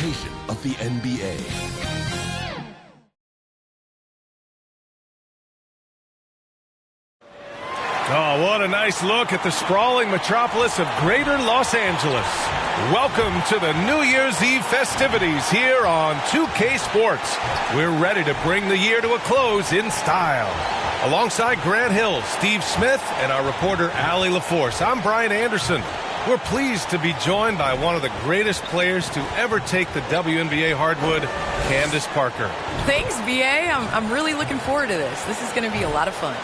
presentation of the NBA. Oh, what a nice look at the sprawling metropolis of Greater Los Angeles. Welcome to the New Year's Eve festivities here on 2K Sports. We're ready to bring the year to a close in style. Alongside Grant Hill, Steve Smith, and our reporter Allie LaForce, I'm Brian Anderson. We're pleased to be joined by one of the greatest players to ever take the WNBA hardwood, Candace Parker. Thanks, BA. I'm really looking forward to this. This is going to be a lot of fun.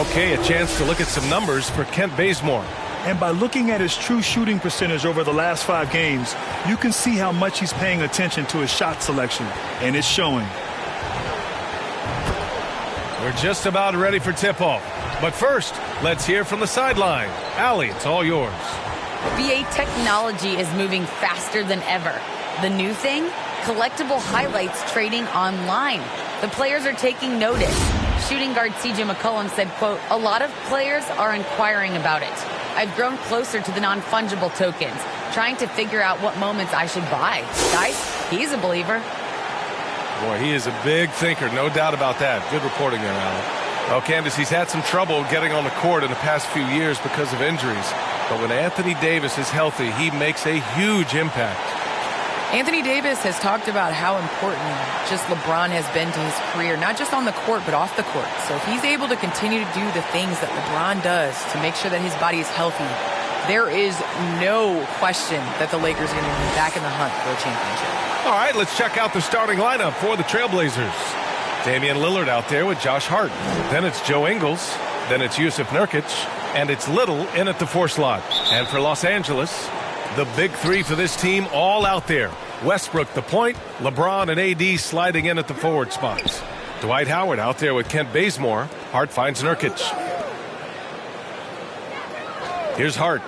Okay, a chance to look at some numbers for Kent Bazemore. And by looking at his true shooting percentage over the last 5 games, you can see how much he's paying attention to his shot selection, and it's showing. We're just about ready for tip-off. But first, let's hear from the sideline. Allie, it's all yours. BA technology is moving faster than ever. The new thing? Collectible highlights trading online. The players are taking notice. Shooting guard CJ McCollum said, quote, "A lot of players are inquiring about it. I've grown closer to the non-fungible tokens, trying to figure out what moments I should buy." Guys, he's a believer. Boy, he is a big thinker, no doubt about that. Good reporting there, Allie. Well, Candace, he's had some trouble getting on the court in the past few years because of injuries. But when Anthony Davis is healthy, he makes a huge impact. Anthony Davis has talked about how important just LeBron has been to his career, not just on the court, but off the court. So if he's able to continue to do the things that LeBron does to make sure that his body is healthy, there is no question that the Lakers are going to be back in the hunt for a championship. All right, let's check out the starting lineup for the Trailblazers. Damian Lillard out there with Josh Hart. Then it's Joe Ingles. Then it's Yusuf Nurkic. And it's Little in at the 4 slot. And for Los Angeles, the big 3 for this team all out there. Westbrook the point, LeBron and AD sliding in at the forward spots. Dwight Howard out there with Kent Bazemore. Hart finds Nurkic. Here's Hart.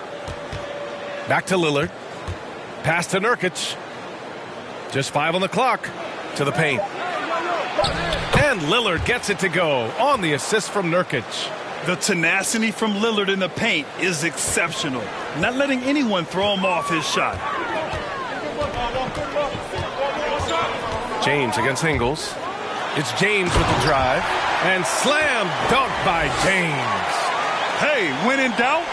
Back to Lillard. Pass to Nurkic. Just 5 on the clock. To the paint. And Lillard gets it to go on the assist from Nurkic. The tenacity from Lillard in the paint is exceptional. Not letting anyone throw him off his shot. James against Ingles. It's James with the drive. And slam dunk by James. Hey, when in doubt,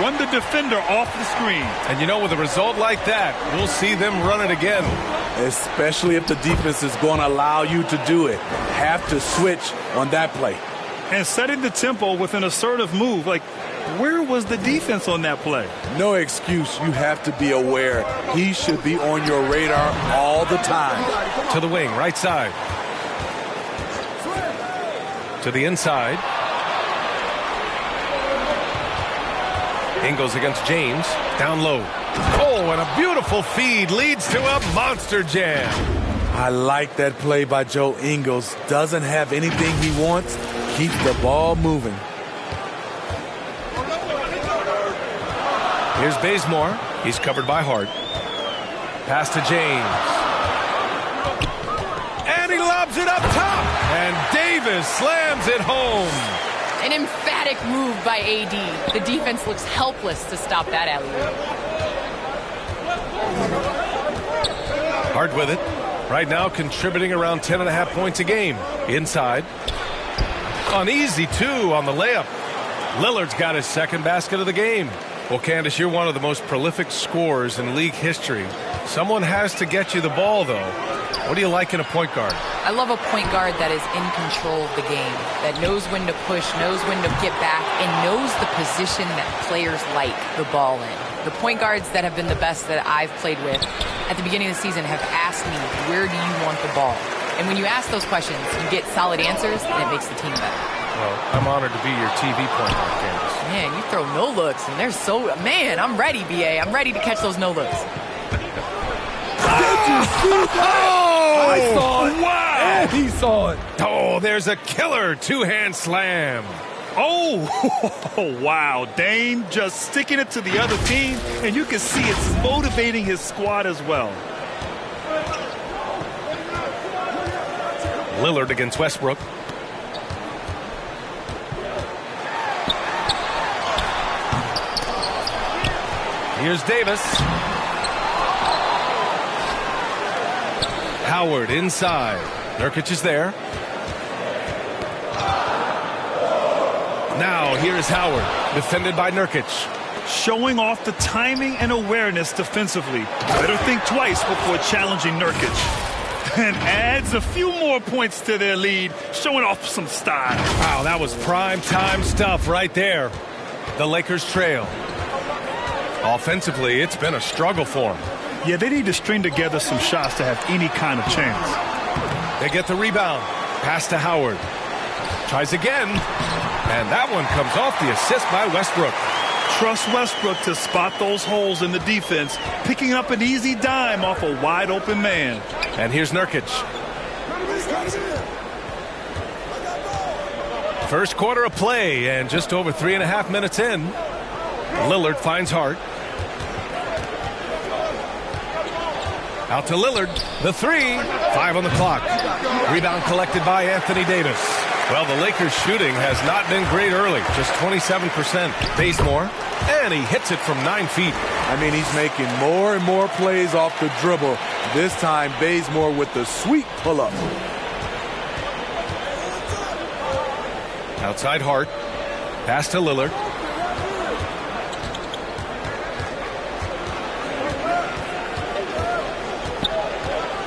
run the defender off the screen. And you know, with a result like that, we'll see them run it again. Especially if the defense is going to allow you to do it. Have to switch on that play. And setting the tempo with an assertive move. Like, where was the defense on that play? No excuse. You have to be aware. He should be on your radar all the time. To the wing, right side. To the inside. Ingles against James. Down low. Oh, and a beautiful feed leads to a monster jam. I like that play by Joe Ingles. Doesn't have anything he wants. Keeps the ball moving. Here's Bazemore. He's covered by Hart. Pass to James. And he lobs it up top. And Davis slams it home. An emphatic move by AD. The defense looks helpless to stop that alley-oop. Hart with it. Right now contributing around 10.5 points a game. Inside. An easy 2 on the layup. Lillard's got his second basket of the game. Well, Candace, you're one of the most prolific scorers in league history. Someone has to get you the ball, though. What do you like in a point guard? I love a point guard that is in control of the game, that knows when to push, knows when to get back, and knows the position that players like the ball in. The point guards that have been the best that I've played with at the beginning of the season have asked me, where do you want the ball? And when you ask those questions, you get solid answers, and it makes the team better. Well, I'm honored to be your TV point guard, Candace. Man, you throw no-looks, and they're so... Man, I'm ready, BA. I'm ready to catch those no-looks. Oh! I saw it. Wow! And he saw it. Oh, there's a killer 2-hand slam. Oh, wow. Dame just sticking it to the other team, and you can see it's motivating his squad as well. Lillard against Westbrook. Here's Davis. Howard inside. Nurkic is there. Now here's Howard, defended by Nurkic. Showing off the timing and awareness defensively. Better think twice before challenging Nurkic. And adds a few more points to their lead, showing off some style. Wow, that was prime time stuff right there. The Lakers trail. Offensively, it's been a struggle for them. Yeah, they need to string together some shots to have any kind of chance. They get the rebound. Pass to Howard. Tries again. And that one comes off the assist by Westbrook. Trust Westbrook to spot those holes in the defense, picking up an easy dime off a wide open man. And here's Nurkic. First quarter of play and just over 3.5 minutes in. Lillard finds Hart. Out to Lillard. The three. 5 on the clock. Rebound collected by Anthony Davis. Well, the Lakers' shooting has not been great early. Just 27%. Bazemore. And he hits it from 9 feet. I mean, he's making more and more plays off the dribble. This time, Bazemore with the sweet pull-up. Outside Hart. Pass to Lillard.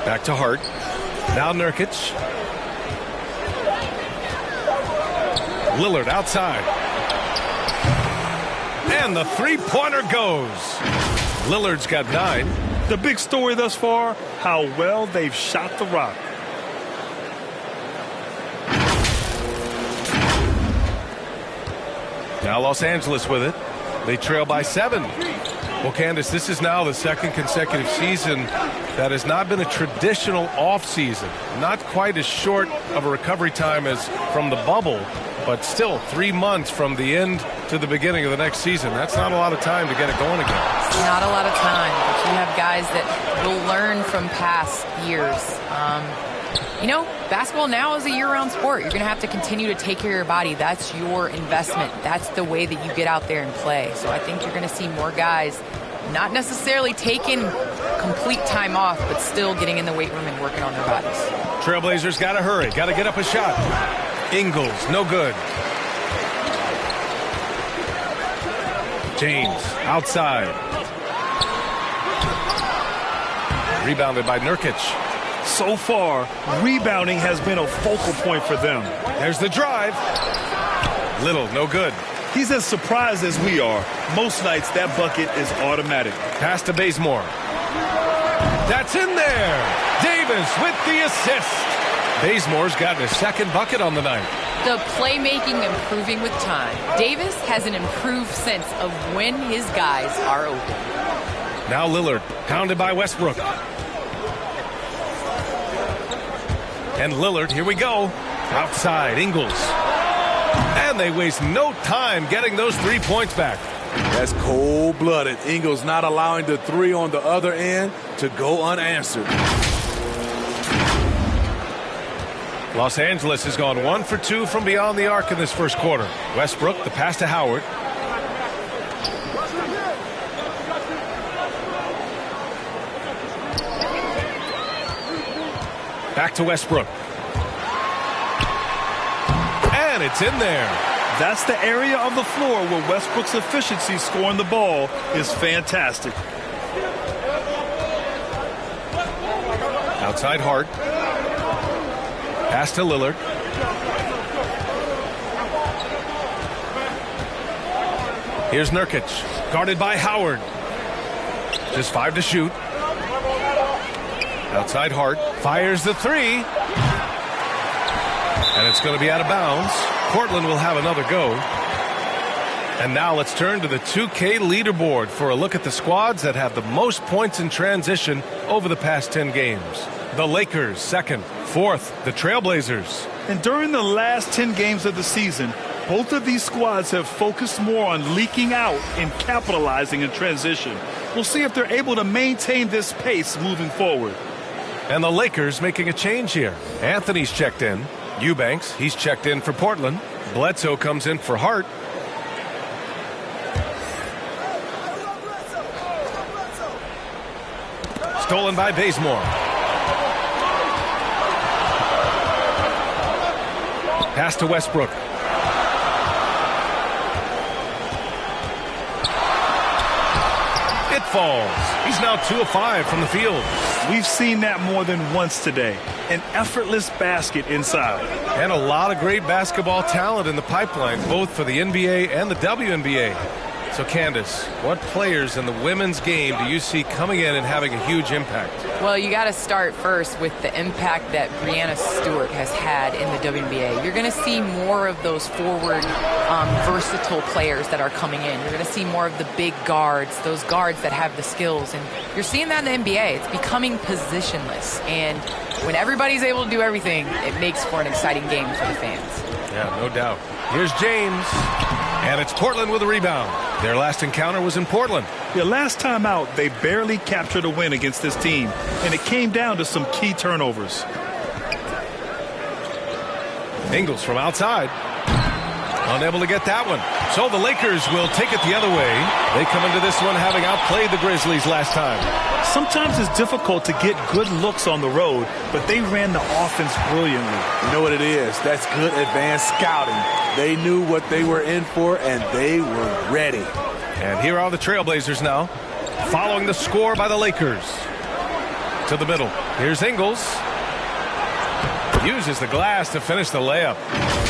Back to Hart. Now Nurkic. Lillard outside. And the three-pointer goes. Lillard's got 9. The big story thus far, how well they've shot the rock. Now Los Angeles with it. They trail by 7. Well, Candace, this is now the second consecutive season that has not been a traditional offseason. Not quite as short of a recovery time as from the bubble, but still 3 months from the end to the beginning of the next season. That's not a lot of time to get it going again. It's not a lot of time, but you have guys that will learn from past years. Basketball now is a year-round sport. You're going to have to continue to take care of your body. That's your investment. That's the way that you get out there and play. So I think you're going to see more guys not necessarily taking complete time off, but still getting in the weight room and working on their bodies. Trailblazers got to hurry. Got to get up a shot. Ingles, no good. James, outside. Rebounded by Nurkic. So far, rebounding has been a focal point for them. There's the drive. Little, no good. He's as surprised as we are. Most nights, that bucket is automatic. Pass to Bazemore. That's in there. Davis with the assist. Bazemore's gotten his second bucket on the night. The playmaking improving with time. Davis has an improved sense of when his guys are open. Now Lillard, pounded by Westbrook. And Lillard, here we go. Outside, Ingles. And they waste no time getting those 3 points back. That's cold-blooded. Ingles not allowing the three on the other end to go unanswered. Los Angeles has gone 1 for 2 from beyond the arc in this first quarter. Westbrook, the pass to Howard. Back to Westbrook. And it's in there. That's the area of the floor where Westbrook's efficiency scoring the ball is fantastic. Outside Hart. Pass to Lillard. Here's Nurkic. Guarded by Howard. Just 5 to shoot. Outside Hart. Fires the 3. And it's going to be out of bounds. Portland will have another go. And now let's turn to the 2K leaderboard for a look at the squads that have the most points in transition over the past 10 games. The Lakers, second. Fourth, the Trailblazers. And during the last 10 games of the season, both of these squads have focused more on leaking out and capitalizing in transition. We'll see if they're able to maintain this pace moving forward. And the Lakers making a change here. Anthony's checked in. Eubanks, he's checked in for Portland. Bledsoe comes in for Hart. Stolen by Bazemore. Pass to Westbrook. It falls. He's now 2 of 5 from the field. We've seen that more than once today. An effortless basket inside. And a lot of great basketball talent in the pipeline, both for the NBA and the WNBA. So, Candace, what players in the women's game do you see coming in and having a huge impact? Well, you got to start first with the impact that Breanna Stewart has had in the WNBA. You're going to see more of those forward, versatile players that are coming in. You're going to see more of the big guards, those guards that have the skills. And you're seeing that in the NBA. It's becoming positionless. And when everybody's able to do everything, it makes for an exciting game for the fans. Yeah, no doubt. Here's James. And it's Portland with a rebound. Their last encounter was in Portland. Yeah, last time out, they barely captured a win against this team, and it came down to some key turnovers. Ingles from outside. Unable to get that one. So the Lakers will take it the other way. They come into this one having outplayed the Grizzlies last time. Sometimes it's difficult to get good looks on the road, but they ran the offense brilliantly. You know what it is? That's good advanced scouting. They knew what they were in for, and they were ready. And here are the Trailblazers now, following the score by the Lakers. To the middle. Here's Ingles. Uses the glass to finish the layup.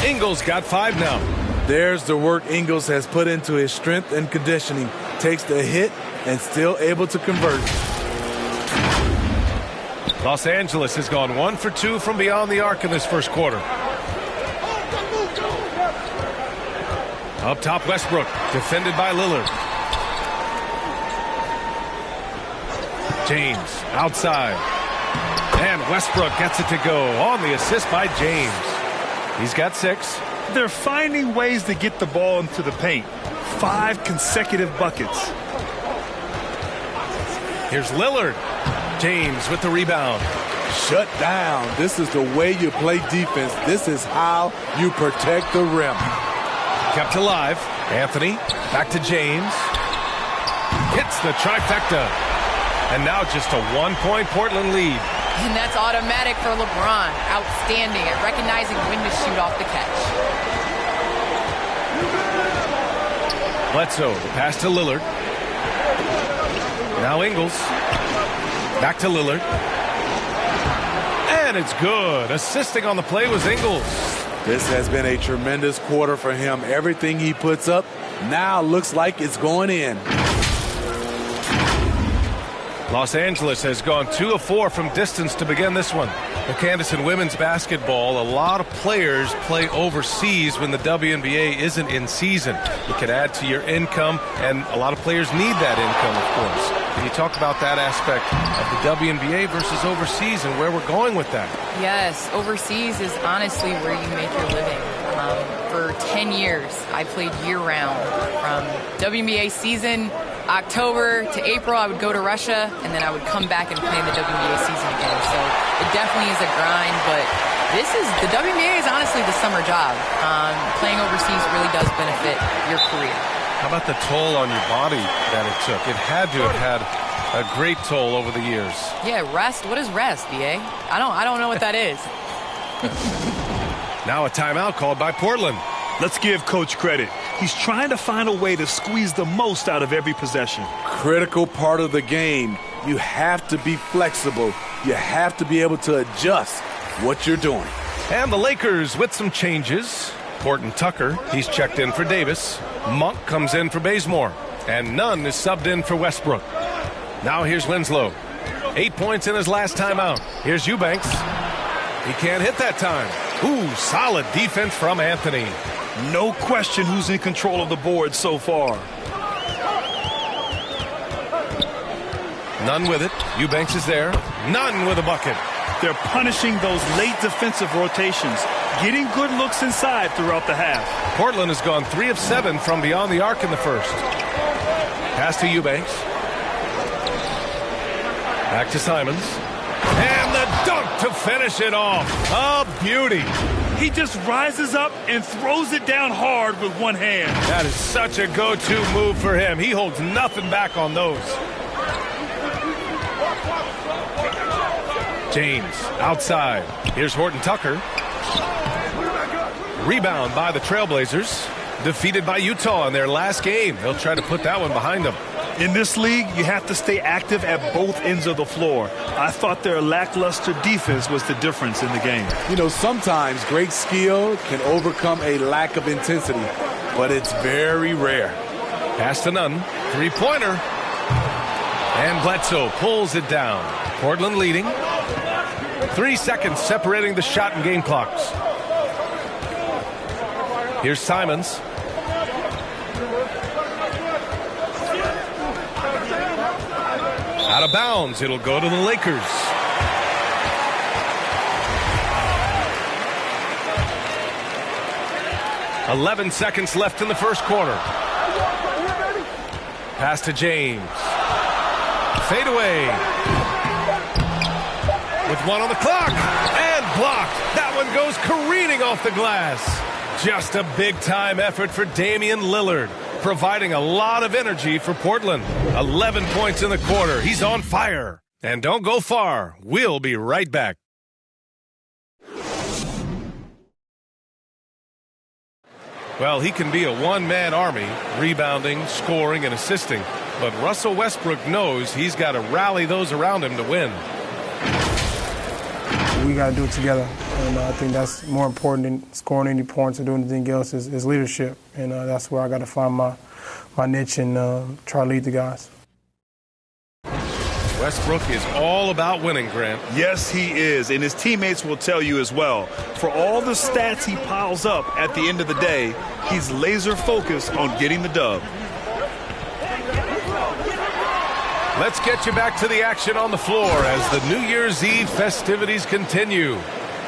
Ingles got 5 now. There's the work Ingles has put into his strength and conditioning. Takes the hit and still able to convert. Los Angeles has gone 1 for 2 from beyond the arc in this first quarter. Up top, Westbrook, defended by Lillard. James, outside. And Westbrook gets it to go on the assist by James. He's got 6. They're finding ways to get the ball into the paint. 5 consecutive buckets. Here's Lillard. James with the rebound. Shut down. This is the way you play defense. This is how you protect the rim. Kept alive. Anthony back to James. Hits the trifecta. And now just a 1-point Portland lead. And that's automatic for LeBron. Outstanding at recognizing when to shoot off the catch. Bledsoe, the pass to Lillard. Now Ingles. Back to Lillard. And it's good. Assisting on the play was Ingles. This has been a tremendous quarter for him. Everything he puts up now looks like it's going in. Los Angeles has gone 2 of 4 from distance to begin this one. The Candace in women's basketball, a lot of players play overseas when the WNBA isn't in season. It can add to your income, and a lot of players need that income, of course. Can you talk about that aspect of the WNBA versus overseas and where we're going with that? Yes, overseas is honestly where you make your living. For 10 years, I played year-round. From WNBA season, October to April, I would go to Russia, and then I would come back and play in the WNBA season again. So it definitely is a grind, but the WNBA is honestly the summer job. Playing overseas really does benefit your career. How about the toll on your body that it took? It had to have had a great toll over the years. Yeah, rest. What is rest, BA? I don't know what that is. Now a timeout called by Portland. Let's give Coach credit. He's trying to find a way to squeeze the most out of every possession. Critical part of the game. You have to be flexible. You have to be able to adjust what you're doing. And the Lakers with some changes. Horton Tucker, he's checked in for Davis. Monk comes in for Bazemore. And Nunn is subbed in for Westbrook. Now here's Winslow. 8 points in his last timeout. Here's Eubanks. He can't hit that time. Ooh, solid defense from Anthony. No question who's in control of the board so far. Nunn with it. Eubanks is there. Nunn with a bucket. They're punishing those late defensive rotations, getting good looks inside throughout the half. Portland has gone 3 of 7 from beyond the arc in the first. Pass to Eubanks. Back to Simons. And the dunk to finish it off. A beauty. He just rises up and throws it down hard with one hand. That is such a go-to move for him. He holds nothing back on those. James outside. Here's Horton Tucker. Rebound by the Trailblazers. Defeated by Utah in their last game. They'll try to put that one behind them. In this league, you have to stay active at both ends of the floor. I thought their lackluster defense was the difference in the game. You know, sometimes great skill can overcome a lack of intensity, but it's very rare. Pass to Nunn. Three-pointer. And Bledsoe pulls it down. Portland leading. 3 seconds separating the shot and game clocks. Here's Simons. Out of bounds. It'll go to the Lakers. "11 seconds left in the first quarter. Pass to James. Fade away. With 1 on the clock. And blocked. That one goes careening off the glass. Just a big-time effort for Damian Lillard, providing a lot of energy for Portland. 11 points in the quarter. He's on fire. And don't go far. We'll be right back. Well, he can be a one-man army, rebounding, scoring, and assisting. But Russell Westbrook knows he's got to rally those around him to win. We got to do it together. And I think that's more important than scoring any points or doing anything else is leadership. And that's where I got to find my niche and try to lead the guys. Westbrook is all about winning, Grant. Yes, he is, and his teammates will tell you as well. For all the stats he piles up at the end of the day, he's laser focused on getting the dub. Let's get you back to the action on the floor as the New Year's Eve festivities continue.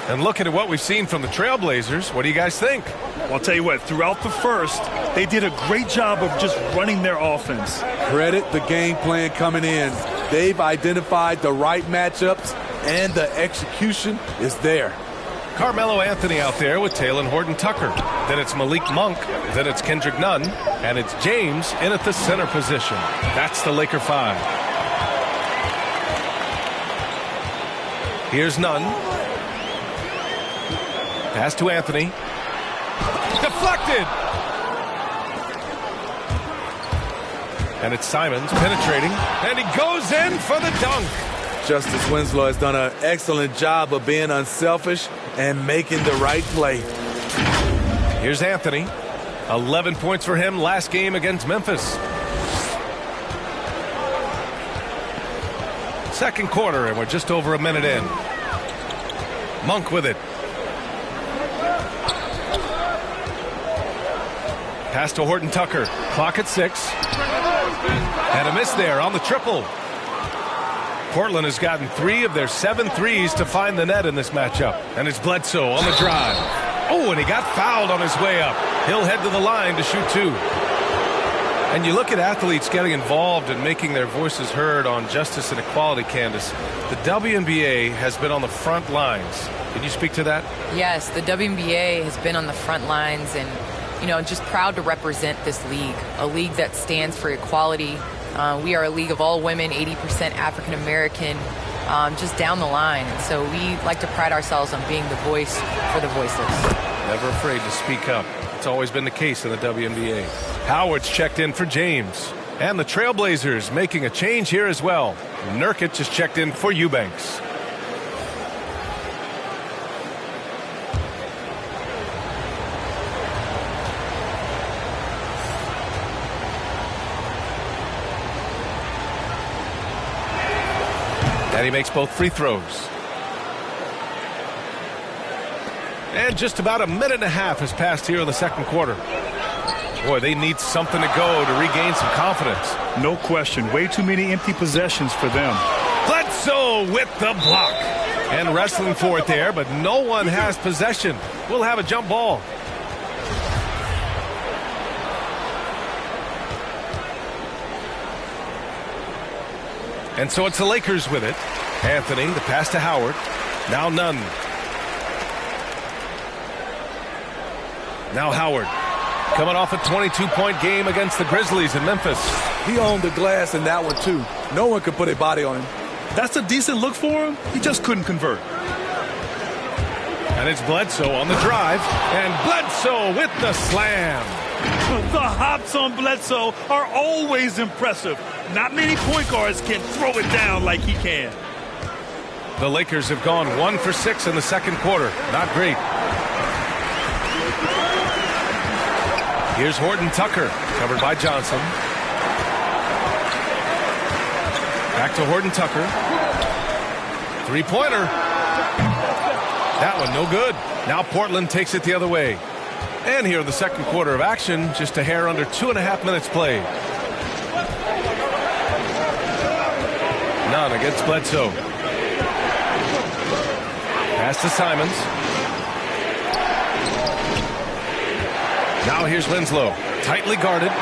And looking at what we've seen from the Trailblazers, what do you guys think? Well, I'll tell you what, throughout the first, they did a great job of just running their offense. Credit the game plan coming in. They've identified the right matchups, and the execution is there. Carmelo Anthony out there with Talen Horton-Tucker. Then it's Malik Monk. Then it's Kendrick Nunn. And it's James in at the center position. That's the Laker 5. Here's Nunn. Pass to Anthony. Deflected! And it's Simons penetrating. And he goes in for the dunk. Justice Winslow has done an excellent job of being unselfish and making the right play. Here's Anthony. 11 points for him last game against Memphis. Second quarter, and we're just over a minute in. Monk with it. Pass to Horton-Tucker. Clock at 6. And a miss there on the triple. Portland has gotten 3 of their 7 threes to find the net in this matchup. And it's Bledsoe on the drive. Oh, and he got fouled on his way up. He'll head to the line to shoot 2. And you look at athletes getting involved and making their voices heard on justice and equality, Candace. The WNBA has been on the front lines. Can you speak to that? Yes, the WNBA has been on the front lines and, you know, just proud to represent this league, a league that stands for equality. We are a league of all women, 80% African American, just down the line. And so we like to pride ourselves on being the voice for the voiceless. Never afraid to speak up. It's always been the case in the WNBA. Howard's checked in for James. And the Trailblazers making a change here as well. Nurkic has checked in for Eubanks. And he makes both free throws. And just about a minute and a half has passed here in the second quarter. Boy, they need something to go to regain some confidence. No question. Way too many empty possessions for them. Bledsoe with the block. And wrestling for it there, but no one has possession. We'll have a jump ball. And so it's the Lakers with it. Anthony, the pass to Howard. Now Nunn. Now Howard. Coming off a 22-point game against the Grizzlies in Memphis. He owned the glass in that one, too. No one could put a body on him. That's a decent look for him. He just couldn't convert. And it's Bledsoe on the drive. And Bledsoe with the slam. The hops on Bledsoe are always impressive. Not many point guards can throw it down like he can. The Lakers have gone 1 for 6 in the second quarter. Not great. Here's Horton-Tucker, covered by Johnson. Back to Horton-Tucker. Three-pointer. That one no good. Now Portland takes it the other way. And here in the second quarter of action, just a hair under 2.5 minutes played. None against Bledsoe. Pass to Simons. Now here's Winslow. Tightly guarded.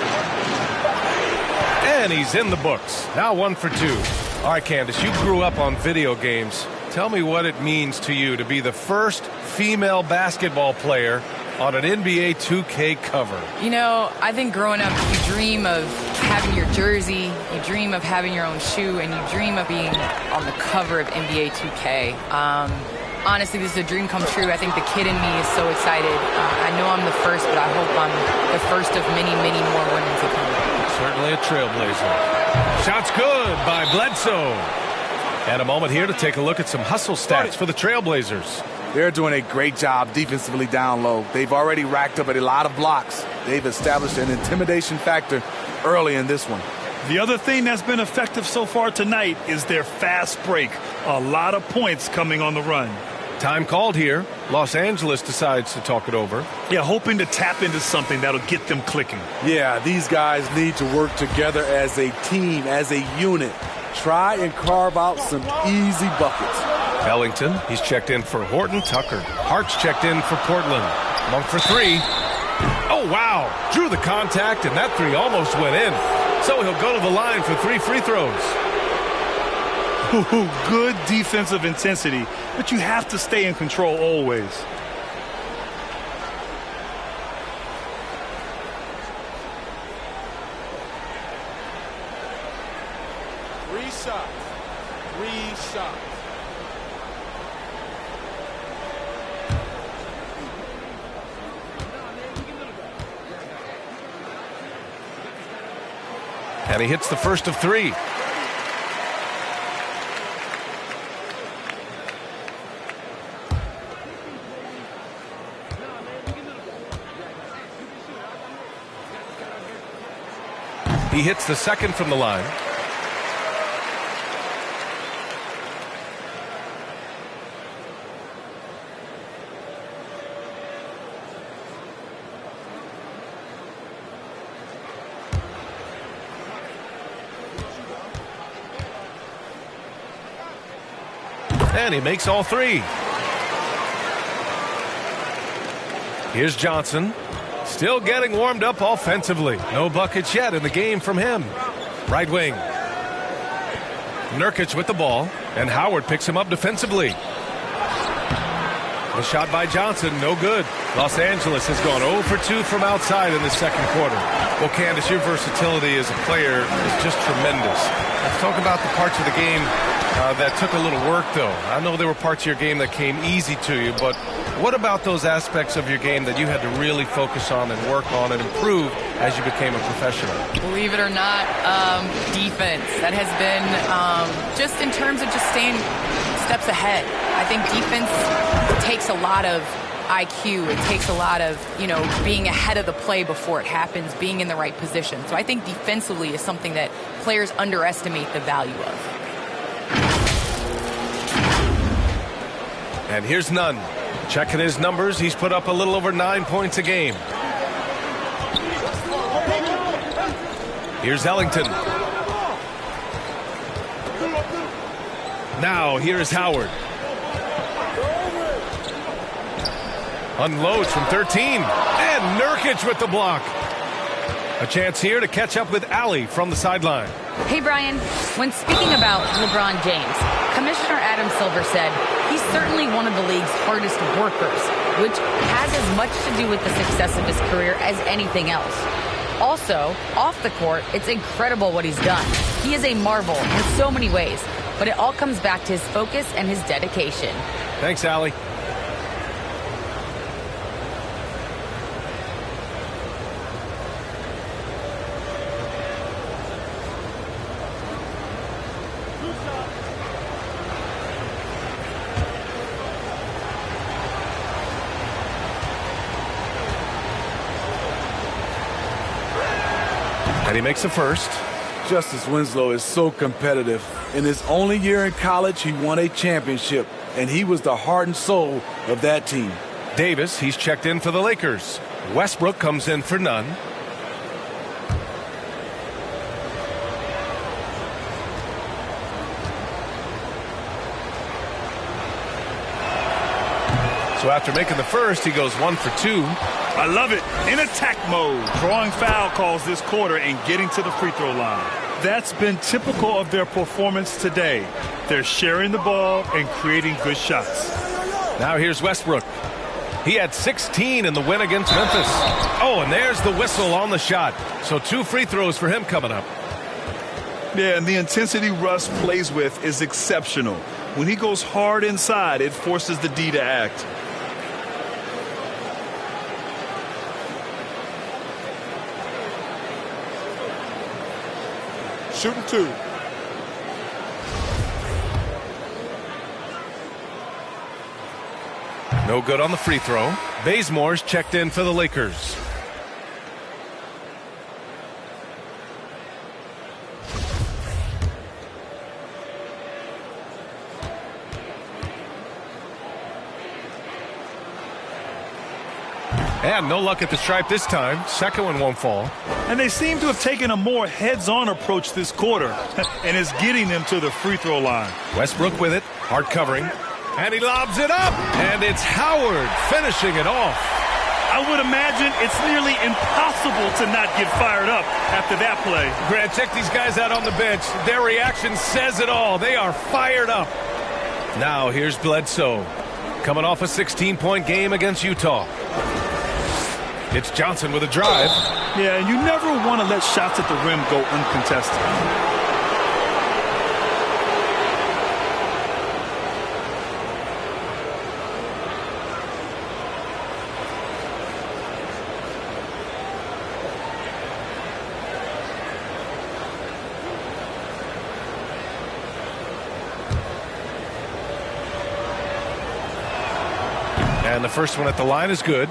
And he's in the books. Now 1 for 2. All right, Candace, you grew up on video games. Tell me what it means to you to be the first female basketball player on an NBA 2K cover. You know, I think growing up, you dream of having your jersey, you dream of having your own shoe, and you dream of being on the cover of NBA 2K. Honestly, this is a dream come true. I think the kid in me is so excited. I know I'm the first, but I hope I'm the first of many, many more women to come. Certainly a trailblazer. Shot's good by Bledsoe. And a moment here to take a look at some hustle stats for the Trailblazers. They're doing a great job defensively down low. They've already racked up a lot of blocks. They've established an intimidation factor early in this one. The other thing that's been effective so far tonight is their fast break. A lot of points coming on the run. Time called here. Los Angeles decides to talk it over. Yeah, hoping to tap into something that'll get them clicking. Yeah, these guys need to work together as a team, as a unit. Try and carve out some easy buckets. Ellington, he's checked in for Horton-Tucker. Hart's checked in for Portland. Monk for 3. Oh, wow. Drew the contact, and that 3 almost went in. So he'll go to the line for 3 free throws. Good defensive intensity, but you have to stay in control always. Three shots. And he hits the first of 3. He hits the second from the line. And he makes all 3. Here's Johnson. Still getting warmed up offensively. No buckets yet in the game from him. Right wing. Nurkic with the ball. And Howard picks him up defensively. The shot by Johnson, no good. Los Angeles has gone 0 for 2 from outside in the second quarter. Well, Candace, your versatility as a player is just tremendous. Let's talk about the parts of the game that took a little work, though. I know there were parts of your game that came easy to you, but what about those aspects of your game that you had to really focus on and work on and improve as you became a professional? Believe it or not, defense. That has been just in terms of just staying steps ahead. I think defense takes a lot of IQ. It takes a lot of, being ahead of the play before it happens, being in the right position. So I think defensively is something that players underestimate the value of. And here's Nunn. Checking his numbers, he's put up a little over 9 points a game. Here's Ellington. Now, here is Howard. Unloads from 13. And Nurkic with the block. A chance here to catch up with Allie from the sideline. Hey, Brian. When speaking about LeBron James, Commissioner Adam Silver said he's certainly one of the league's hardest workers, which has as much to do with the success of his career as anything else. Also, off the court, it's incredible what he's done. He is a marvel in so many ways, but it all comes back to his focus and his dedication. Thanks, Allie. And he makes the first. Justice Winslow is so competitive. In his only year in college, he won a championship, and he was the heart and soul of that team. Davis, he's checked in for the Lakers. Westbrook comes in for none. So after making the first, he goes 1 for 2. I love it. In attack mode, drawing foul calls this quarter and getting to the free throw line. That's been typical of their performance today. They're sharing the ball and creating good shots. Now here's Westbrook. He had 16 in the win against Memphis. Oh, and there's the whistle on the shot. So 2 free throws for him coming up. Yeah, and the intensity Russ plays with is exceptional. When he goes hard inside, it forces the D to act. Shooting 2. No good on the free throw. Bazemore's checked in for the Lakers. And no luck at the stripe this time. Second one won't fall. And they seem to have taken a more heads-on approach this quarter, and it's getting them to the free throw line. Westbrook with it, hard covering, and he lobs it up, and it's Howard finishing it off. I would imagine it's nearly impossible to not get fired up after that play. Grant, check these guys out on the bench. Their reaction says it all. They are fired up. Now here's Bledsoe, coming off a 16-point game against Utah. It's Johnson with a drive. Yeah, and you never want to let shots at the rim go uncontested. And the first one at the line is good.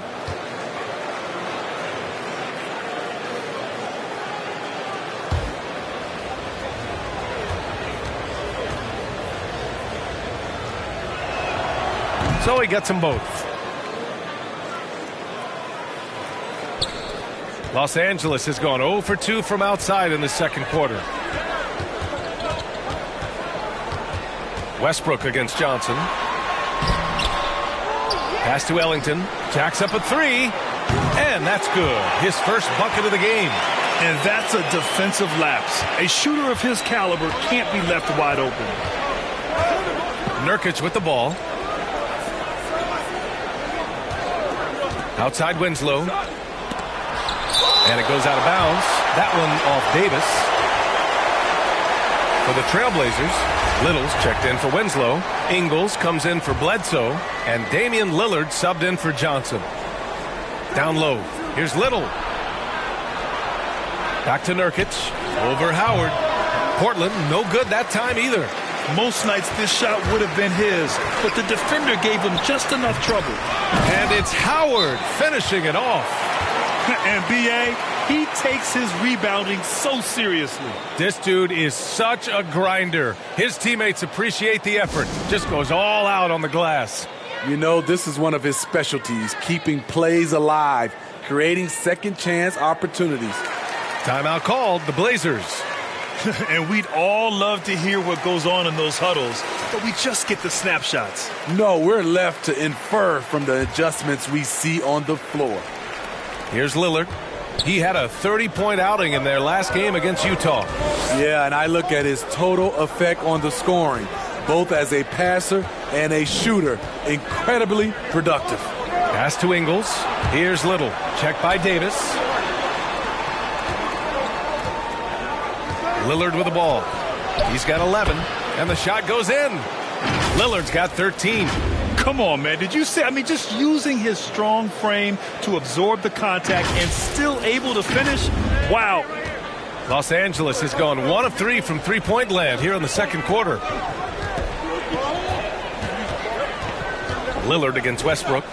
So he gets them both. Los Angeles has gone 0 for 2 from outside in the second quarter. Westbrook against Johnson. Pass to Ellington. Jacks up a 3. And that's good. His first bucket of the game. And that's a defensive lapse. A shooter of his caliber can't be left wide open. Nurkic with the ball. Outside Winslow. And it goes out of bounds. That one off Davis. For the Trailblazers, Little's checked in for Winslow. Ingles comes in for Bledsoe. And Damian Lillard subbed in for Johnson. Down low. Here's Little. Back to Nurkic. Over Howard. Portland, no good that time either. Most nights this shot would have been his, but the defender gave him just enough trouble. And it's Howard finishing it off. And B.A., he takes his rebounding so seriously. This dude is such a grinder. His teammates appreciate the effort. Just goes all out on the glass. You know, this is one of his specialties, keeping plays alive, creating second chance opportunities. Timeout called, the Blazers. And we'd all love to hear what goes on in those huddles, but we just get the snapshots. No, we're left to infer from the adjustments we see on the floor. Here's Lillard. He had a 30-point outing in their last game against Utah. Yeah, and I look at his total effect on the scoring, both as a passer and a shooter. Incredibly productive. Pass to Ingles. Here's Little. Checked by Davis. Lillard with the ball. He's got 11, and the shot goes in. Lillard's got 13. Come on, man. Did you see? I mean, just using his strong frame to absorb the contact and still able to finish? Wow. Los Angeles has gone 1 of 3 from three-point land here in the second quarter. Lillard against Westbrook.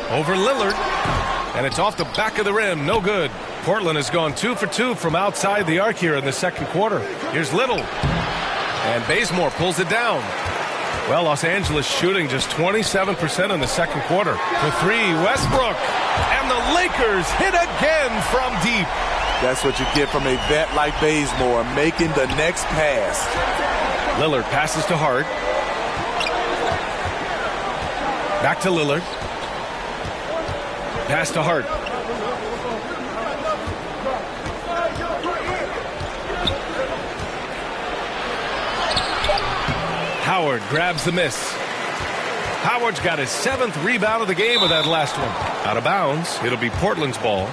Over Lillard. And it's off the back of the rim. No good. Portland has gone 2 for 2 from outside the arc here in the second quarter. Here's Little. And Bazemore pulls it down. Well, Los Angeles shooting just 27% in the second quarter. For three, Westbrook. And the Lakers hit again from deep. That's what you get from a vet like Bazemore, making the next pass. Lillard passes to Hart. Back to Lillard. Pass to Hart. Howard grabs the miss. Howard's got his 7th rebound of the game with that last one. Out of bounds. It'll be Portland's ball.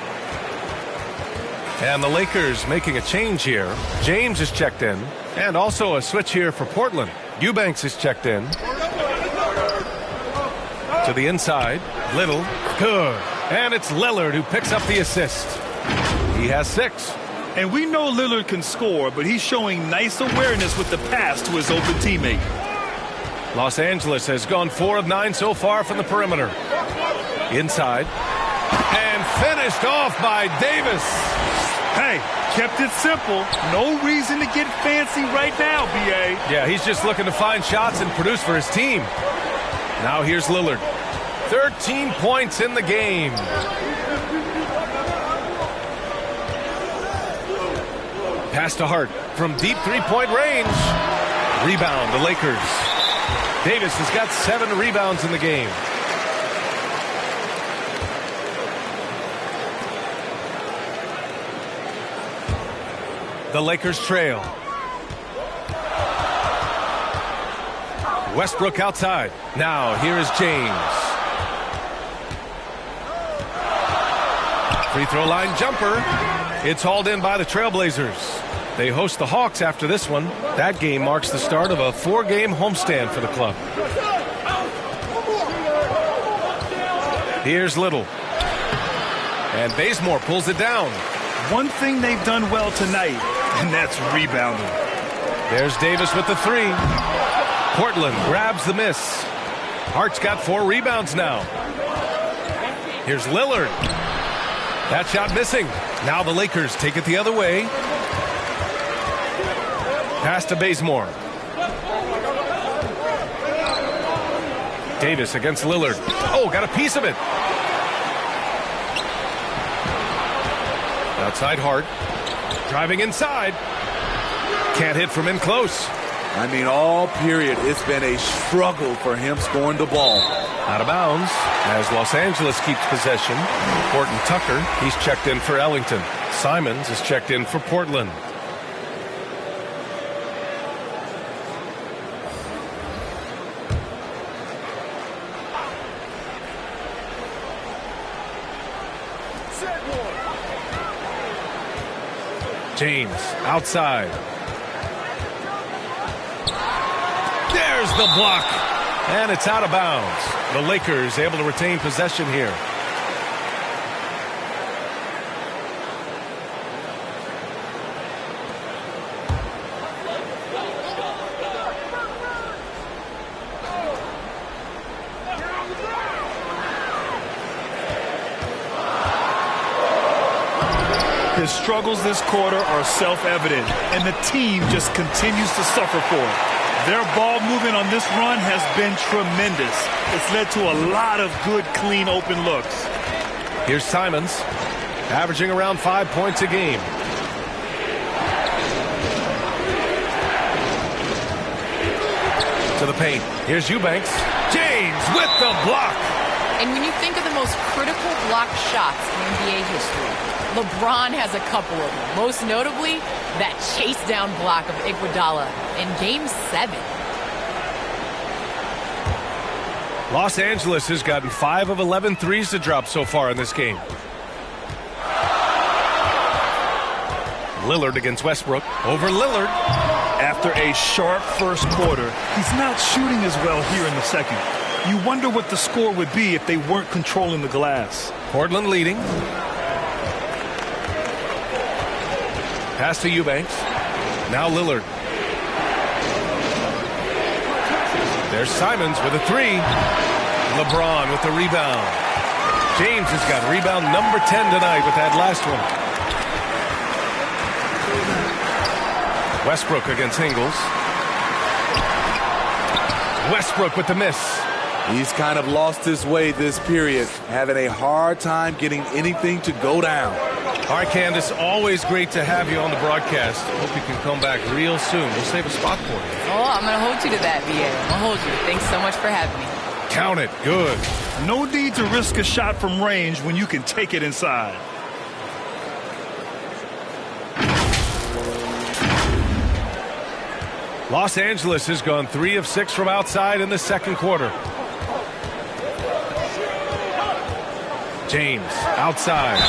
And the Lakers making a change here. James is checked in. And also a switch here for Portland. Eubanks is checked in. To the inside. Little. Good. And it's Lillard who picks up the assist. He has 6. And we know Lillard can score, but he's showing nice awareness with the pass to his open teammate. Los Angeles has gone 4 of 9 so far from the perimeter. Inside. And finished off by Davis. Hey, kept it simple. No reason to get fancy right now, B.A. Yeah, he's just looking to find shots and produce for his team. Now here's Lillard. 13 points in the game. Pass to Hart from deep three-point range. Rebound, the Lakers. Davis has got 7 rebounds in the game. The Lakers trail. Westbrook outside. Now here is James. Free throw line jumper. It's hauled in by the Trailblazers. They host the Hawks after this one. That game marks the start of a 4-game homestand for the club. Here's Little. And Bazemore pulls it down. One thing they've done well tonight, and that's rebounding. There's Davis with the 3. Portland grabs the miss. Hart's got 4 rebounds now. Here's Lillard. That shot missing. Now the Lakers take it the other way. Pass to Bazemore. Davis against Lillard. Oh, got a piece of it. Outside Hart. Driving inside. Can't hit from in close. I mean, all period, it's been a struggle for him scoring the ball. Out of bounds as Los Angeles keeps possession. Horton Tucker, he's checked in for Ellington. Simons is checked in for Portland. James outside. There's the block. And it's out of bounds. The Lakers able to retain possession here. His struggles this quarter are self-evident, and the team just continues to suffer for it. Their ball movement on this run has been tremendous. It's led to a lot of good, clean, open looks. Here's Simons, averaging around 5 points a game. To the paint. Here's Eubanks. James with the block. And when you think of the most critical block shots in NBA history, LeBron has a couple of them. Most notably, that chase down block of Iguodala in Game 7. Los Angeles has gotten 5 of 11 threes to drop so far in this game. Lillard against Westbrook. Over Lillard. After a sharp first quarter, he's not shooting as well here in the second. You wonder what the score would be if they weren't controlling the glass. Portland leading. Pass to Eubanks. Now Lillard. There's Simons with a 3. LeBron with the rebound. James has got rebound number 10 tonight with that last one. Westbrook against Ingles. Westbrook with the miss. He's kind of lost his way this period, having a hard time getting anything to go down. All right, Candace, always great to have you on the broadcast. Hope you can come back real soon. We'll save a spot for you. Oh, I'm going to hold you to that, VA. I'm going to hold you. Thanks so much for having me. Count it. Good. No need to risk a shot from range when you can take it inside. Los Angeles has gone 3 of 6 from outside in the second quarter. James outside.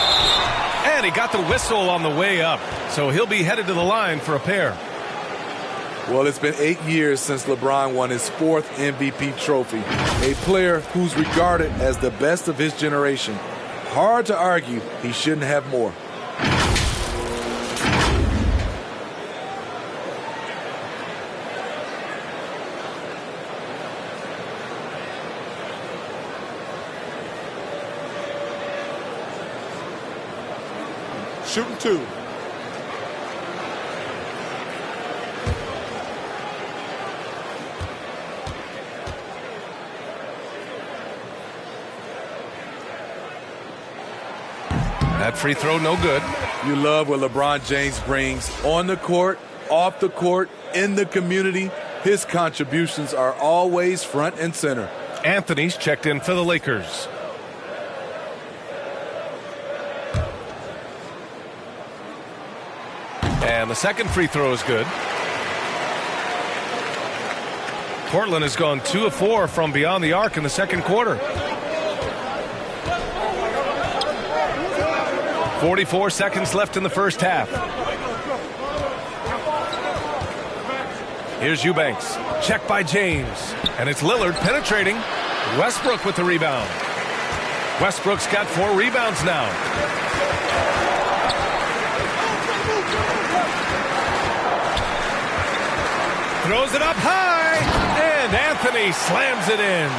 And he got the whistle on the way up, so he'll be headed to the line for a pair. Well, it's been 8 years since LeBron won his 4th MVP trophy. A player who's regarded as the best of his generation. Hard to argue he shouldn't have more. Shooting 2. That free throw, no good. You love what LeBron James brings on the court, off the court, in the community. His contributions are always front and center. Anthony's checked in for the Lakers. And the second free throw is good. Portland has gone 2 of 4 from beyond the arc in the second quarter. 44 seconds left in the first half. Here's Eubanks. Check by James. And it's Lillard penetrating. Westbrook with the rebound. Westbrook's got 4 rebounds now. Throws it up high, and Anthony slams it in.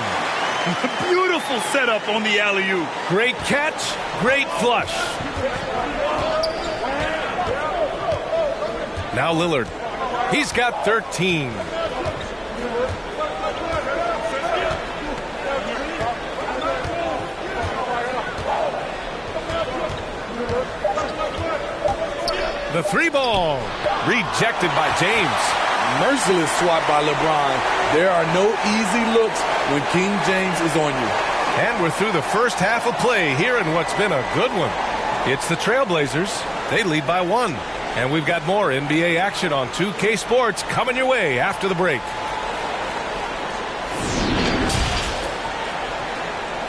Beautiful setup on the alley-oop. Great catch, great flush. Now Lillard. He's got 13. The 3-ball. Rejected by James. Merciless swat by LeBron. There are no easy looks when King James is on you. And we're through the first half of play here in what's been a good one. It's the Trailblazers. They lead by 1. And we've got more NBA action on 2K Sports coming your way after the break.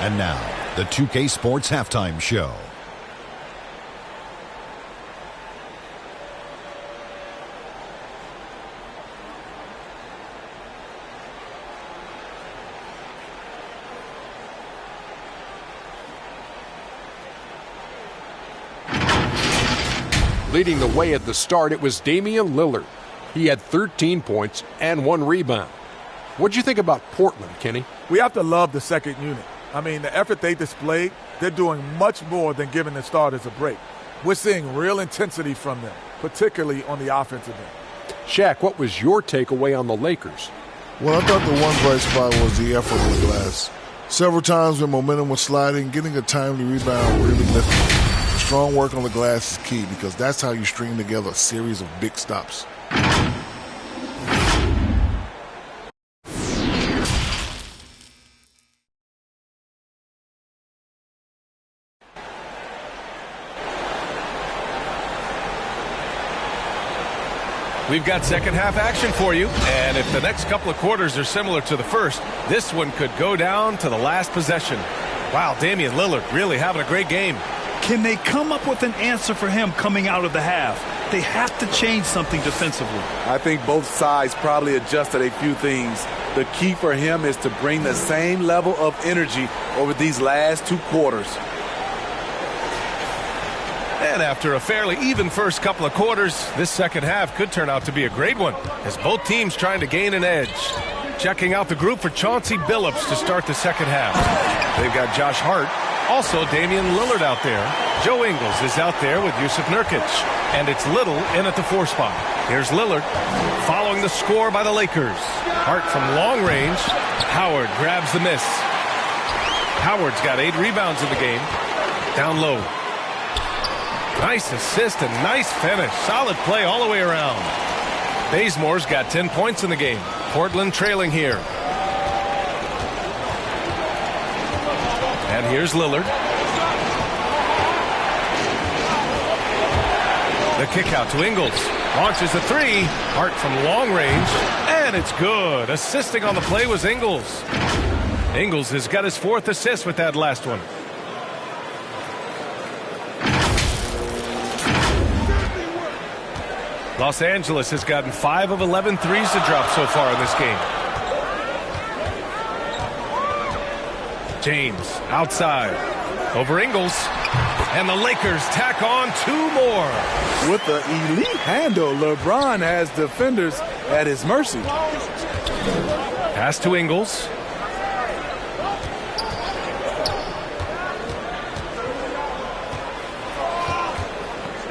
And now, the 2K Sports Halftime Show. Leading the way at the start, it was Damian Lillard. He had 13 points and 1 rebound. What'd you think about Portland, Kenny? We have to love the second unit. I mean, the effort they displayed, they're doing much more than giving the starters a break. We're seeing real intensity from them, particularly on the offensive end. Shaq, what was your takeaway on the Lakers? Well, I thought the one bright spot was the effort on the glass. Several times when momentum was sliding, getting a timely rebound really lifted them. Strong work on the glass is key because that's how you string together a series of big stops. We've got second half action for you, and if the next couple of quarters are similar to the first, this one could go down to the last possession. Wow, Damian Lillard really having a great game. Can they come up with an answer for him coming out of the half? They have to change something defensively. I think both sides probably adjusted a few things. The key for him is to bring the same level of energy over these last 2 quarters. And after a fairly even first couple of quarters, this second half could turn out to be a great one, as both teams trying to gain an edge. Checking out the group for Chauncey Billups to start the second half. They've got Josh Hart, Also, Damian Lillard out there. Joe Ingles is out there with Yusuf Nurkic. And it's Little in at the 4 spot. Here's Lillard following the score by the Lakers. Hart from long range. Howard grabs the miss. Howard's got 8 rebounds in the game. Down low. Nice assist and nice finish. Solid play all the way around. Bazemore's got 10 points in the game. Portland trailing here. And here's Lillard. The kick out to Ingles. Launches a 3. Hart from long range. And it's good. Assisting on the play was Ingles. Ingles has got his 4th assist with that last one. Los Angeles has gotten 5 of 11 threes to drop so far in this game. James outside over Ingles. And the Lakers tack on 2 more. With the elite handle, LeBron has defenders at his mercy. Pass to Ingles.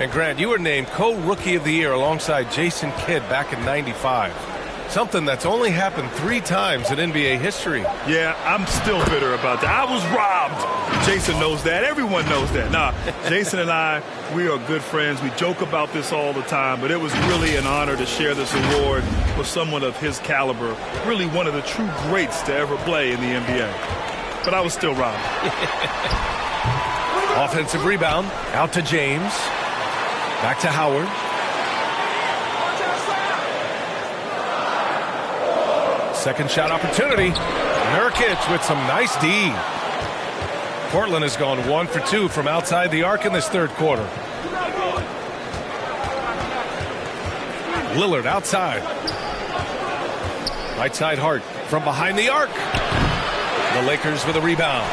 And Grant, you were named co-rookie of the year alongside Jason Kidd back in '95. Something that's only happened 3 times in NBA history. Yeah, I'm still bitter about that. I was robbed. Jason knows that. Everyone knows that. Nah, Jason and I, we are good friends. We joke about this all the time, but it was really an honor to share this award with someone of his caliber. Really one of the true greats to ever play in the NBA. But I was still robbed. Offensive rebound. Out to James. Back to Howard. Second shot opportunity. Nurkic with some nice D. Portland has gone 1 for 2 from outside the arc in this 3rd quarter. Lillard outside. Right side Hart from behind the arc. The Lakers with a rebound.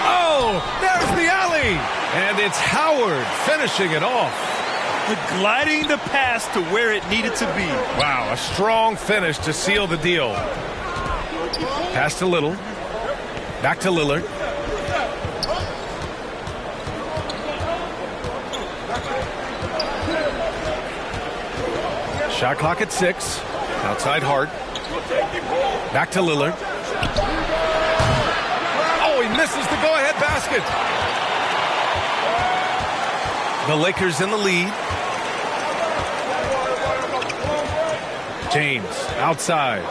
Oh, there's the alley. And it's Howard finishing it off. Gliding the pass to where it needed to be. Wow, a strong finish to seal the deal. Pass to Little. Back to Lillard. Shot clock at 6. Outside Hart. Back to Lillard. Oh, he misses the go-ahead basket. The Lakers in the lead. James outside.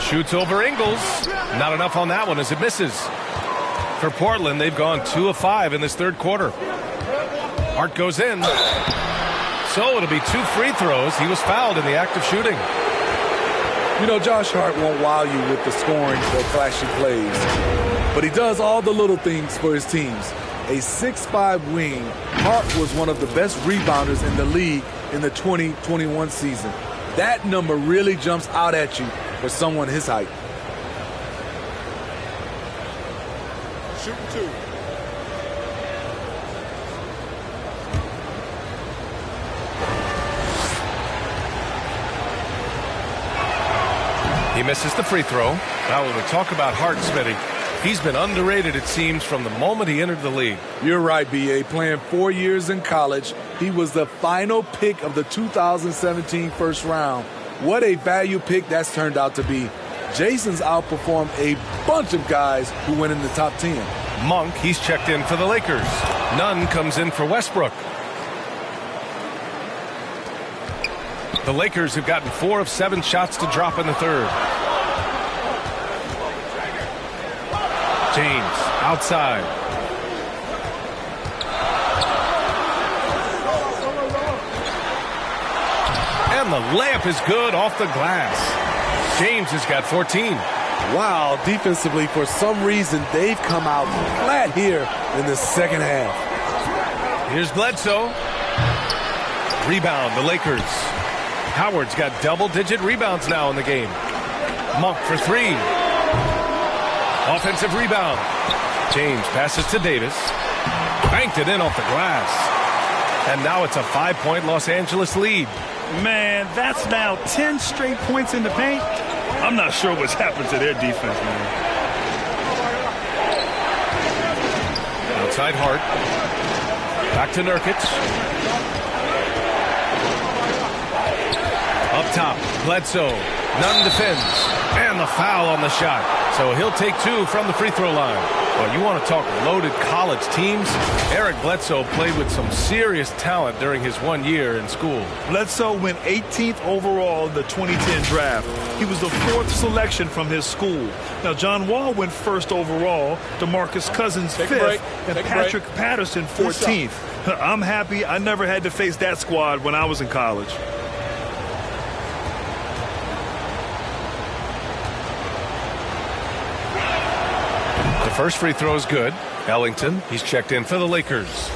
Shoots over Ingles. Not enough on that one as it misses. For Portland, they've gone 2 of 5 in this 3rd quarter. Hart goes in. So it'll be 2 free throws. He was fouled in the act of shooting. You know, Josh Hart won't wow you with the scoring or flashy plays, but he does all the little things for his teams. A 6'5" wing, Hart was one of the best rebounders in the league in the 2021 season. That number really jumps out at you for someone his height. Shooting 2. He misses the free throw. Now when we talk about Hart, Smitty, he's been underrated, it seems, from the moment he entered the league. You're right, B.A. Playing 4 years in college, he was the final pick of the 2017 first round. What a value pick that's turned out to be. Jason's outperformed a bunch of guys who went in the top 10. Monk, he's checked in for the Lakers. Nunn comes in for Westbrook. The Lakers have gotten 4 of 7 shots to drop in the 3rd. James outside. And the layup is good off the glass. James has got 14. Wow, defensively, for some reason, they've come out flat here in the second half. Here's Bledsoe. Rebound, the Lakers. Howard's got double-digit rebounds now in the game. Monk for 3. Offensive rebound. James passes to Davis. Banked it in off the glass. And now it's a 5-point Los Angeles lead. Man, that's now 10 straight points in the paint. I'm not sure what's happened to their defense, man. Outside Hart. Back to Nurkic. Up top, Bledsoe. Nunn defends. And the foul on the shot. So he'll take 2 from the free throw line. Well, you want to talk loaded college teams? Eric Bledsoe played with some serious talent during his 1 year in school. Bledsoe went 18th overall in the 2010 draft. He was the 4th selection from his school. Now, John Wall went 1st overall, DeMarcus Cousins 5th, and Patrick Patterson 14th. I'm happy I never had to face that squad when I was in college. The first free throw is good. Ellington, he's checked in for the Lakers.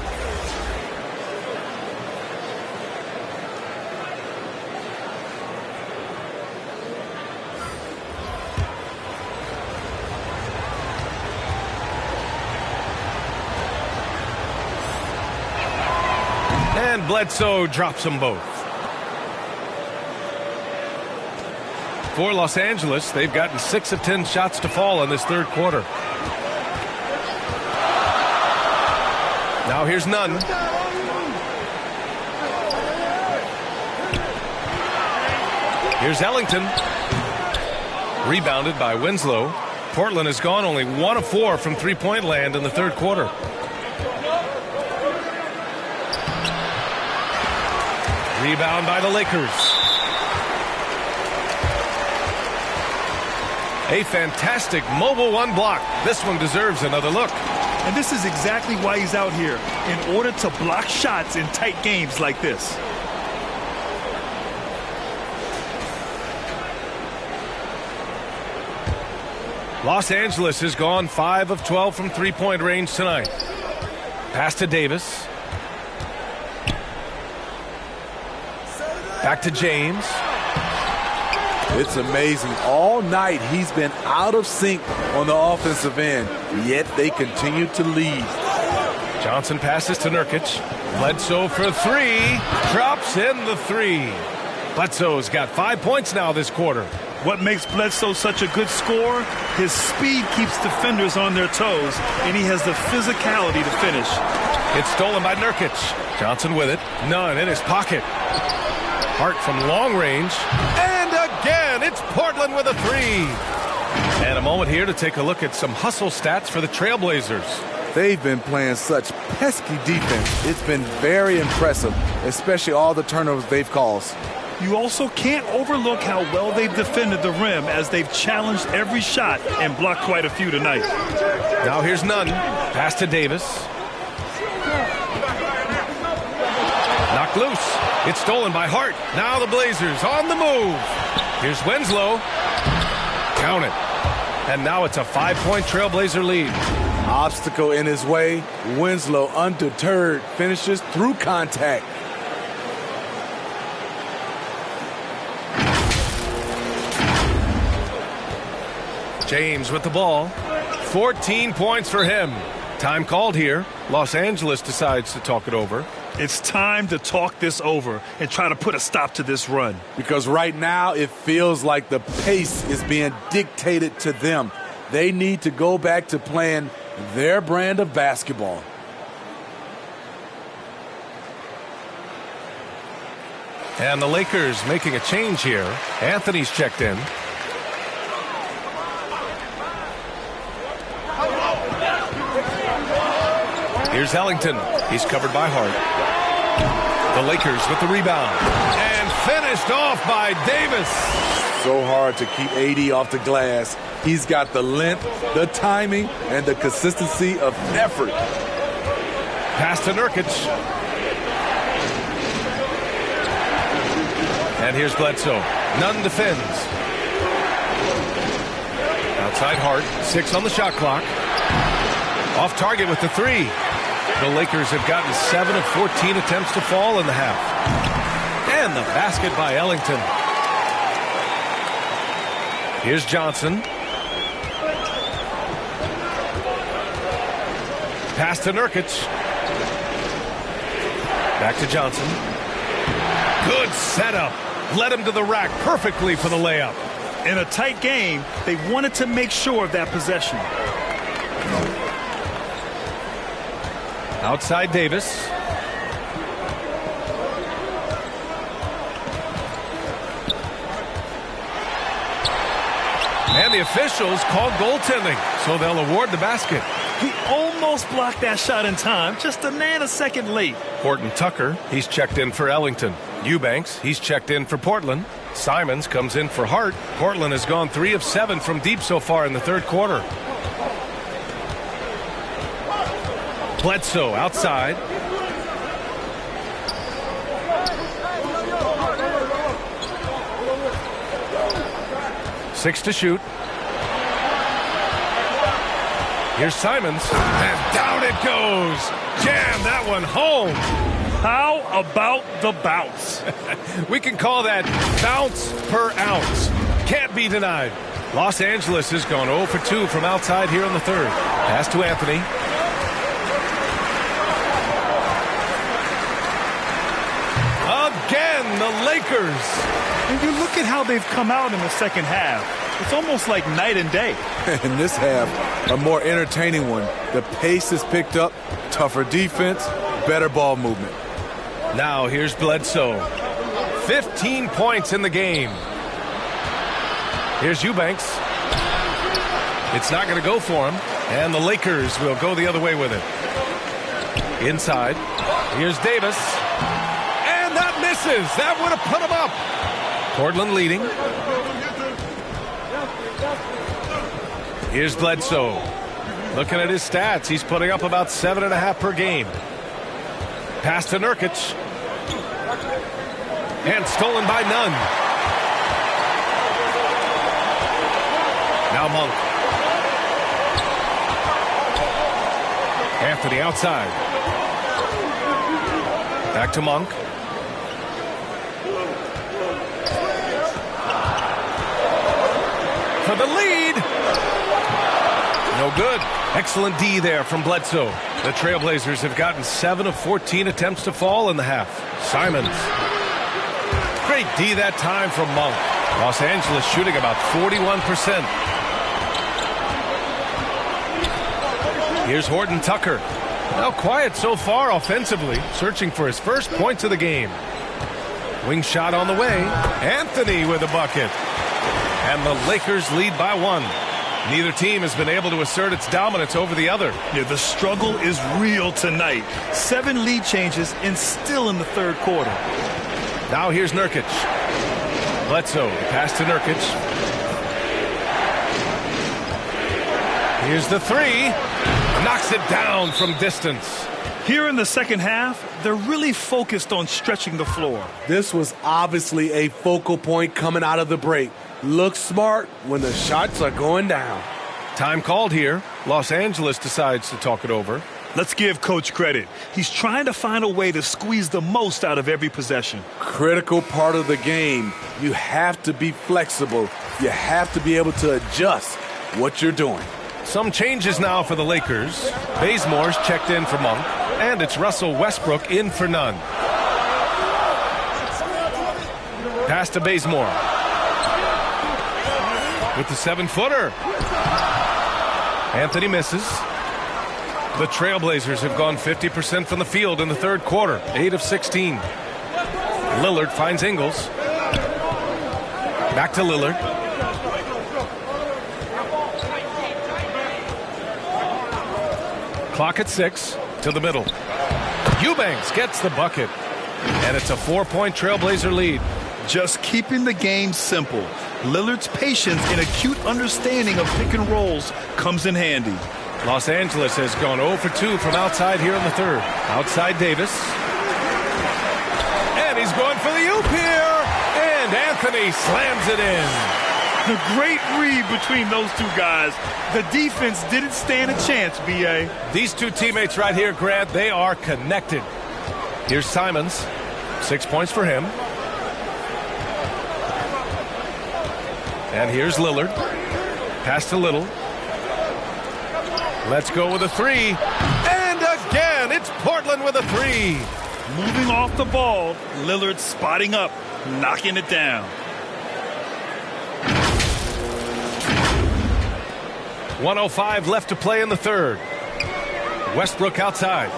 And Bledsoe drops them both. For Los Angeles, they've gotten 6 of 10 shots to fall in this third quarter. Now here's Nunn. Here's Ellington. Rebounded by Winslow. Portland has gone only 1 of 4 from three-point land in the third quarter. Rebound by the Lakers. A fantastic mobile 1 block. This one deserves another look. And this is exactly why he's out here, in order to block shots in tight games like this. Los Angeles has gone 5 of 12 from three-point range tonight. Pass to Davis. Back to James. It's amazing. All night he's been out of sync on the offensive end, yet they continue to lead. Johnson passes to Nurkic. Bledsoe for 3. Drops in the 3. Bledsoe's got 5 points now this quarter. What makes Bledsoe such a good scorer? His speed keeps defenders on their toes, and he has the physicality to finish. It's stolen by Nurkic. Johnson with it. Nunn in his pocket. Hart from long range. And again, it's Portland with a 3. And a moment here to take a look at some hustle stats for the Trailblazers. They've been playing such pesky defense. It's been very impressive, especially all the turnovers they've caused. You also can't overlook how well they've defended the rim, as they've challenged every shot and blocked quite a few tonight. Now here's Nunn. Pass to Davis. Knocked loose. It's stolen by Hart. Now the Blazers on the move. Here's Winslow. Count it. And now it's a 5-point Trailblazer lead. Obstacle in his way. Winslow, undeterred, finishes through contact. James with the ball. 14 points for him. Time called here. Los Angeles decides to talk it over. It's time to talk this over and try to put a stop to this run. Because right now it feels like the pace is being dictated to them. They need to go back to playing their brand of basketball. And the Lakers making a change here. Anthony's checked in. Here's Ellington. He's covered by Hart. The Lakers with the rebound. And finished off by Davis. So hard to keep AD off the glass. He's got the length, the timing, and the consistency of effort. Pass to Nurkic. And here's Bledsoe. Nunn defends. Outside Hart. 6 on the shot clock. Off target with the 3. The Lakers have gotten 7 of 14 attempts to fall in the half. And the basket by Ellington. Here's Johnson. Pass to Nurkic. Back to Johnson. Good setup. Led him to the rack perfectly for the layup. In a tight game, they wanted to make sure of that possession. Outside Davis. And the officials called goaltending, so they'll award the basket. He almost blocked that shot in time, just a nanosecond late. Horton Tucker, he's checked in for Ellington. Eubanks, he's checked in for Portland. Simons comes in for Hart. Portland has gone 3 of 7 from deep so far in the third quarter. Bledsoe outside. Six to shoot. Here's Simons, and down it goes. Jam that one home. How about the bounce? We can call that bounce per ounce. Can't be denied. Los Angeles has gone 0 for 2 from outside here in the third. Pass to Anthony. Again, the Lakers. And you look at how they've come out in the second half. It's almost like night and day. In this half, a more entertaining one. The pace is picked up, tougher defense, better ball movement. Now here's Bledsoe. 15 points in the game. Here's Eubanks. It's not going to go for him, and the Lakers will go the other way with it. Inside. Here's Davis. And that misses. That would have put him up. Portland leading. Here's Bledsoe. Looking at his stats, he's putting up about 7.5 per game. Pass to Nurkic. And stolen by Nunn. Now Monk. Anthony outside. Back to Monk. For the lead. No good. Excellent D there from Bledsoe. The Trailblazers have gotten 7 of 14 attempts to fall in the half. Simons. Great D that time from Monk. Los Angeles shooting about 41%. Here's Horton Tucker. Now quiet so far offensively, searching for his first points of the game. Wing shot on the way. Anthony with a bucket. And the Lakers lead by 1. Neither team has been able to assert its dominance over the other. Yeah, the struggle is real tonight. 7 lead changes and still in the third quarter. Now here's Nurkic. Bledsoe, pass to Nurkic. Here's the 3. Knocks it down from distance. Here in the second half, they're really focused on stretching the floor. This was obviously a focal point coming out of the break. Look smart when the shots are going down. Time called here. Los Angeles decides to talk it over. Let's give Coach credit. He's trying to find a way to squeeze the most out of every possession. Critical part of the game. You have to be flexible. You have to be able to adjust what you're doing. Some changes now for the Lakers. Bazemore's checked in for Monk, and it's Russell Westbrook in for Nunn. Pass to Bazemore. With the 7-footer. Anthony misses. The Trailblazers have gone 50% from the field in the third quarter, 8 of 16. Lillard finds Ingles. Back to Lillard. Clock at 6 to the middle. Eubanks gets the bucket. And it's a 4-point Trailblazer lead. Just keeping the game simple. Lillard's patience and acute understanding of pick and rolls comes in handy. Los Angeles has gone 0 for 2 from outside here in the third. Outside Davis. And he's going for the oop here. And Anthony slams it in. The great read between those two guys. The defense didn't stand a chance, B.A. These two teammates right here, Grant, they are connected. Here's Simons. 6 points for him. And here's Lillard. Pass to Little. Let's go with a 3. And again, it's Portland with a 3. Moving off the ball, Lillard spotting up, knocking it down. .105 left to play in the third. Westbrook outside.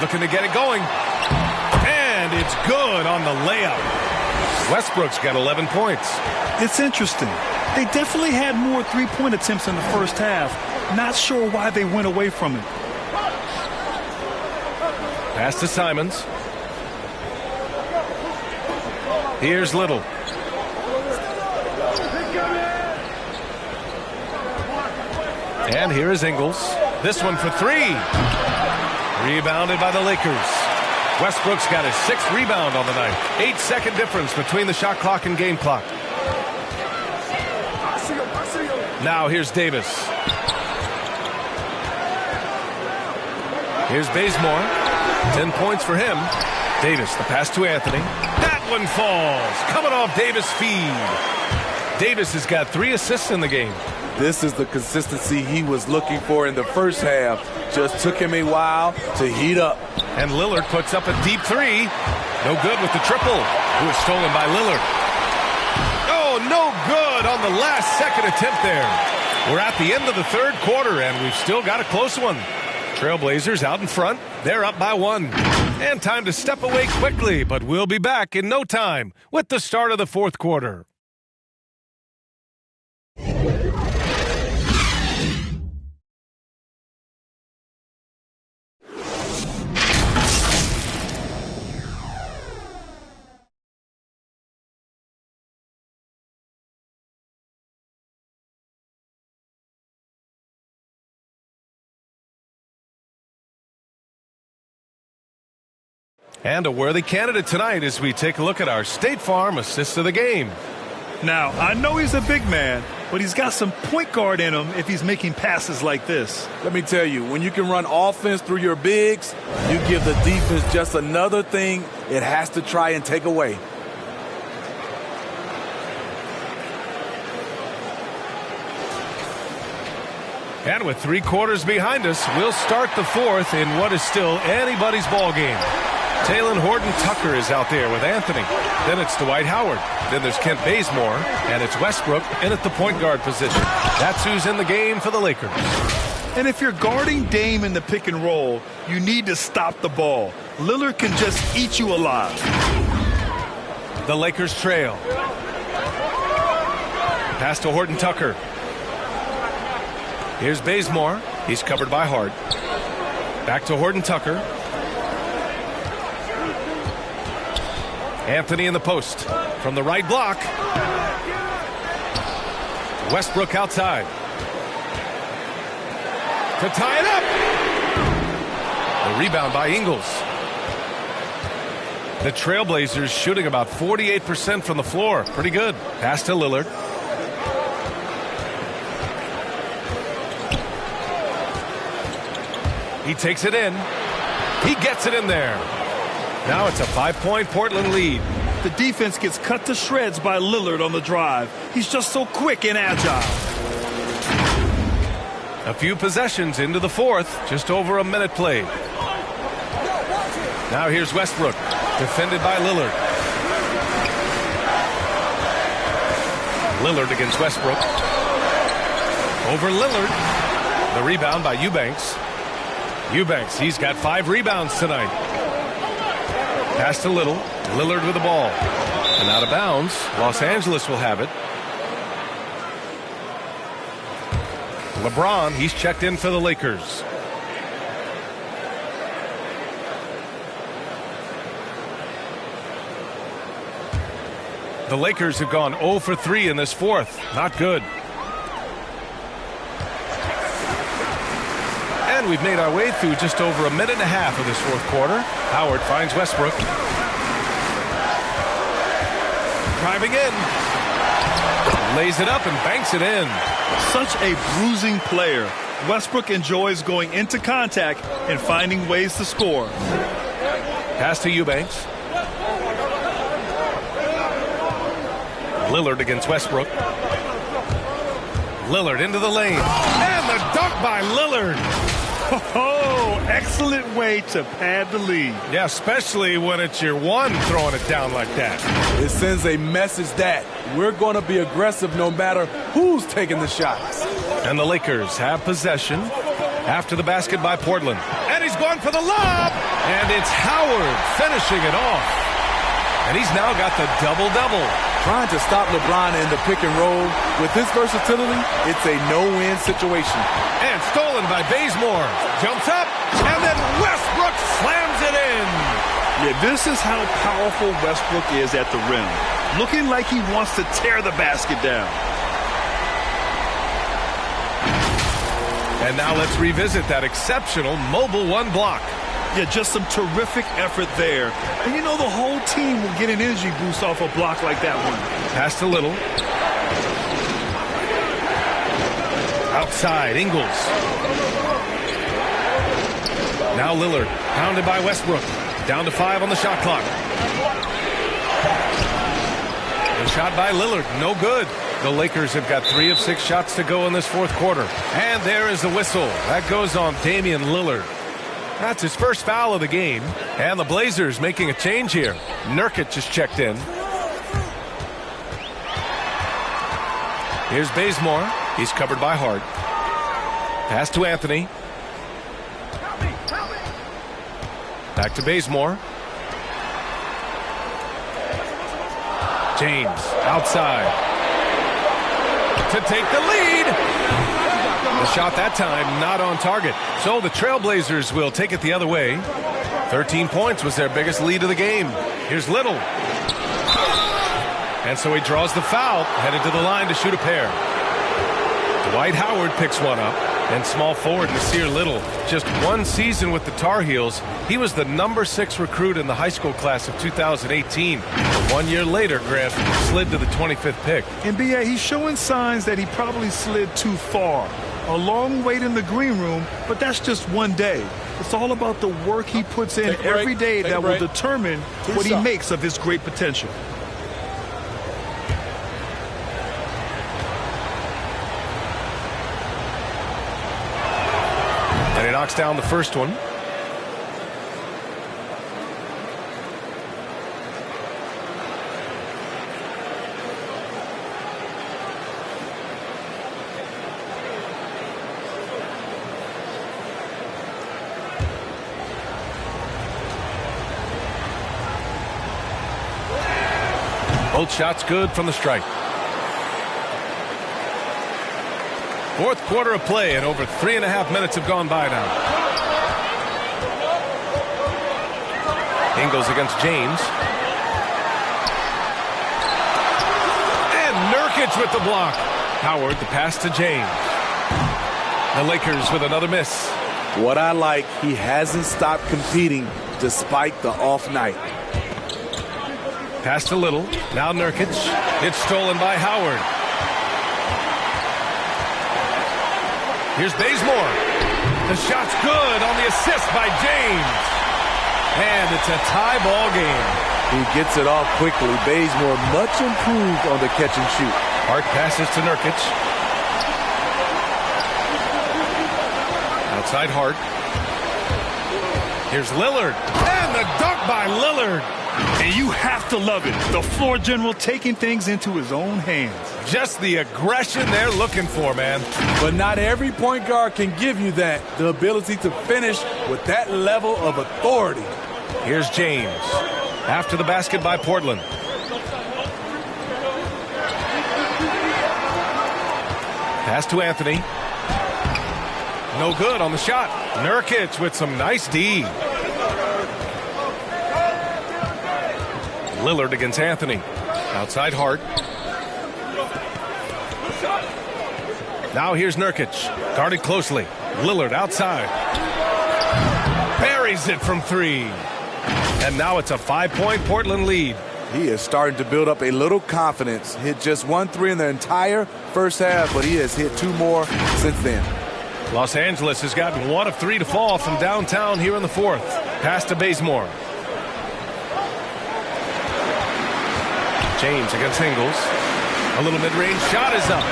Looking to get it going. And it's good on the layup. Westbrook's got 11 points. It's interesting. They definitely had more three-point attempts in the first half. Not sure why they went away from it. Pass to Simons. Here's Little. And here is Ingles. This one for three. Rebounded by the Lakers. Westbrook's got his 6th rebound on the night. 8-second difference between the shot clock and game clock. Now here's Davis. Here's Bazemore. 10 points for him. Davis, the pass to Anthony. That one falls. Coming off Davis' feed. Davis has got 3 assists in the game. This is the consistency he was looking for in the first half. Just took him a while to heat up. And Lillard puts up a deep 3. No good with the triple. It was stolen by Lillard. Oh, no good on the last second attempt there. We're at the end of the third quarter, and we've still got a close one. Trailblazers out in front. They're up by 1. And time to step away quickly, but we'll be back in no time with the start of the fourth quarter. And a worthy candidate tonight as we take a look at our State Farm assist of the game. Now, I know he's a big man, but he's got some point guard in him if he's making passes like this. Let me tell you, when you can run offense through your bigs, you give the defense just another thing it has to try and take away. And with 3 quarters behind us, we'll start the fourth in what is still anybody's ball game. Talen Horton-Tucker is out there with Anthony. Then it's Dwight Howard. Then there's Kent Bazemore. And it's Westbrook in at the point guard position. That's who's in the game for the Lakers. And if you're guarding Dame in the pick and roll, you need to stop the ball. Lillard can just eat you alive. The Lakers trail. Pass to Horton-Tucker. Here's Bazemore. He's covered by Hart. Back to Horton-Tucker. Anthony in the post. From the right block. Westbrook outside. To tie it up. The rebound by Ingles. The Trailblazers shooting about 48% from the floor. Pretty good. Pass to Lillard. He takes it in. He gets it in there. Now it's a 5-point Portland lead. The defense gets cut to shreds by Lillard on the drive. He's just so quick and agile. A few possessions into the fourth. Just over a minute played. Now here's Westbrook. Defended by Lillard. Lillard against Westbrook. Over Lillard. The rebound by Eubanks. Eubanks, he's got 5 rebounds tonight. Pass to Little. Lillard with the ball. And out of bounds. Los Angeles will have it. LeBron, he's checked in for the Lakers. The Lakers have gone 0 for 3 in this fourth. Not good. And we've made our way through just over a minute and a half of this fourth quarter. Howard finds Westbrook. Driving in. Lays it up and banks it in. Such a bruising player. Westbrook enjoys going into contact and finding ways to score. Pass to Eubanks. Lillard against Westbrook. Lillard into the lane. And the dunk by Lillard. Oh, excellent way to pad the lead. Yeah, especially when it's your one throwing it down like that. It sends a message that we're going to be aggressive no matter who's taking the shots. And the Lakers have possession after the basket by Portland. And he's going for the lob. And it's Howard finishing it off. And he's now got the double-double. Trying to stop LeBron in the pick and roll. With his versatility, it's a no-win situation. And stolen by Bazemore. Jumps up, and then Westbrook slams it in. Yeah, this is how powerful Westbrook is at the rim. Looking like he wants to tear the basket down. And now let's revisit that exceptional mobile one block. Yeah, just some terrific effort there. And you know the whole team will get an energy boost off a block like that one. Passed a little. Outside, Ingles. Now Lillard, pounded by Westbrook. Down to 5 on the shot clock. The shot by Lillard, no good. The Lakers have got 3 of 6 shots to go in this fourth quarter. And there is the whistle. That goes on Damian Lillard. That's his first foul of the game. And the Blazers making a change here. Nurkic just checked in. Here's Bazemore. He's covered by Hart. Pass to Anthony. Back to Bazemore. James outside to take the lead. The shot that time not on target. So the Trailblazers will take it the other way. 13 points was their biggest lead of the game. Here's Little. And so he draws the foul, headed to the line to shoot a pair. Dwight Howard picks one up. And small forward Nasir Little, just one season with the Tar Heels. He was the number 6 recruit in the high school class of 2018. 1 year later, Grant slid to the 25th pick. And B.A., he's showing signs that he probably slid too far. A long wait in the green room, but that's just one day. It's all about the work he puts in every day that will determine what he makes of his great potential. And he knocks down the first one. Both shots good from the stripe. Fourth quarter of play, and over 3.5 minutes have gone by now. Ingles against James. And Nurkic with the block. Howard, the pass to James. The Lakers with another miss. What I like, he hasn't stopped competing despite the off night. Passed a little. Now Nurkic. It's stolen by Howard. Here's Bazemore. The shot's good on the assist by James. And it's a tie ball game. He gets it off quickly. Bazemore much improved on the catch and shoot. Hart passes to Nurkic. Outside Hart. Here's Lillard. And the dunk by Lillard. And you have to love it. The floor general taking things into his own hands. Just the aggression they're looking for, man. But not every point guard can give you that. The ability to finish with that level of authority. Here's James. After the basket by Portland. Pass to Anthony. No good on the shot. Nurkic with some nice D. Lillard against Anthony. Outside Hart. Now here's Nurkic. Guarded closely. Lillard outside. Buries it from 3. And now it's a 5-point Portland lead. He is starting to build up a little confidence. Hit just 1 3 in the entire first half, but he has hit 2 more since then. Los Angeles has gotten 1 of 3 to fall from downtown here in the fourth. Pass to Bazemore. James against Ingles. A little mid-range shot is up.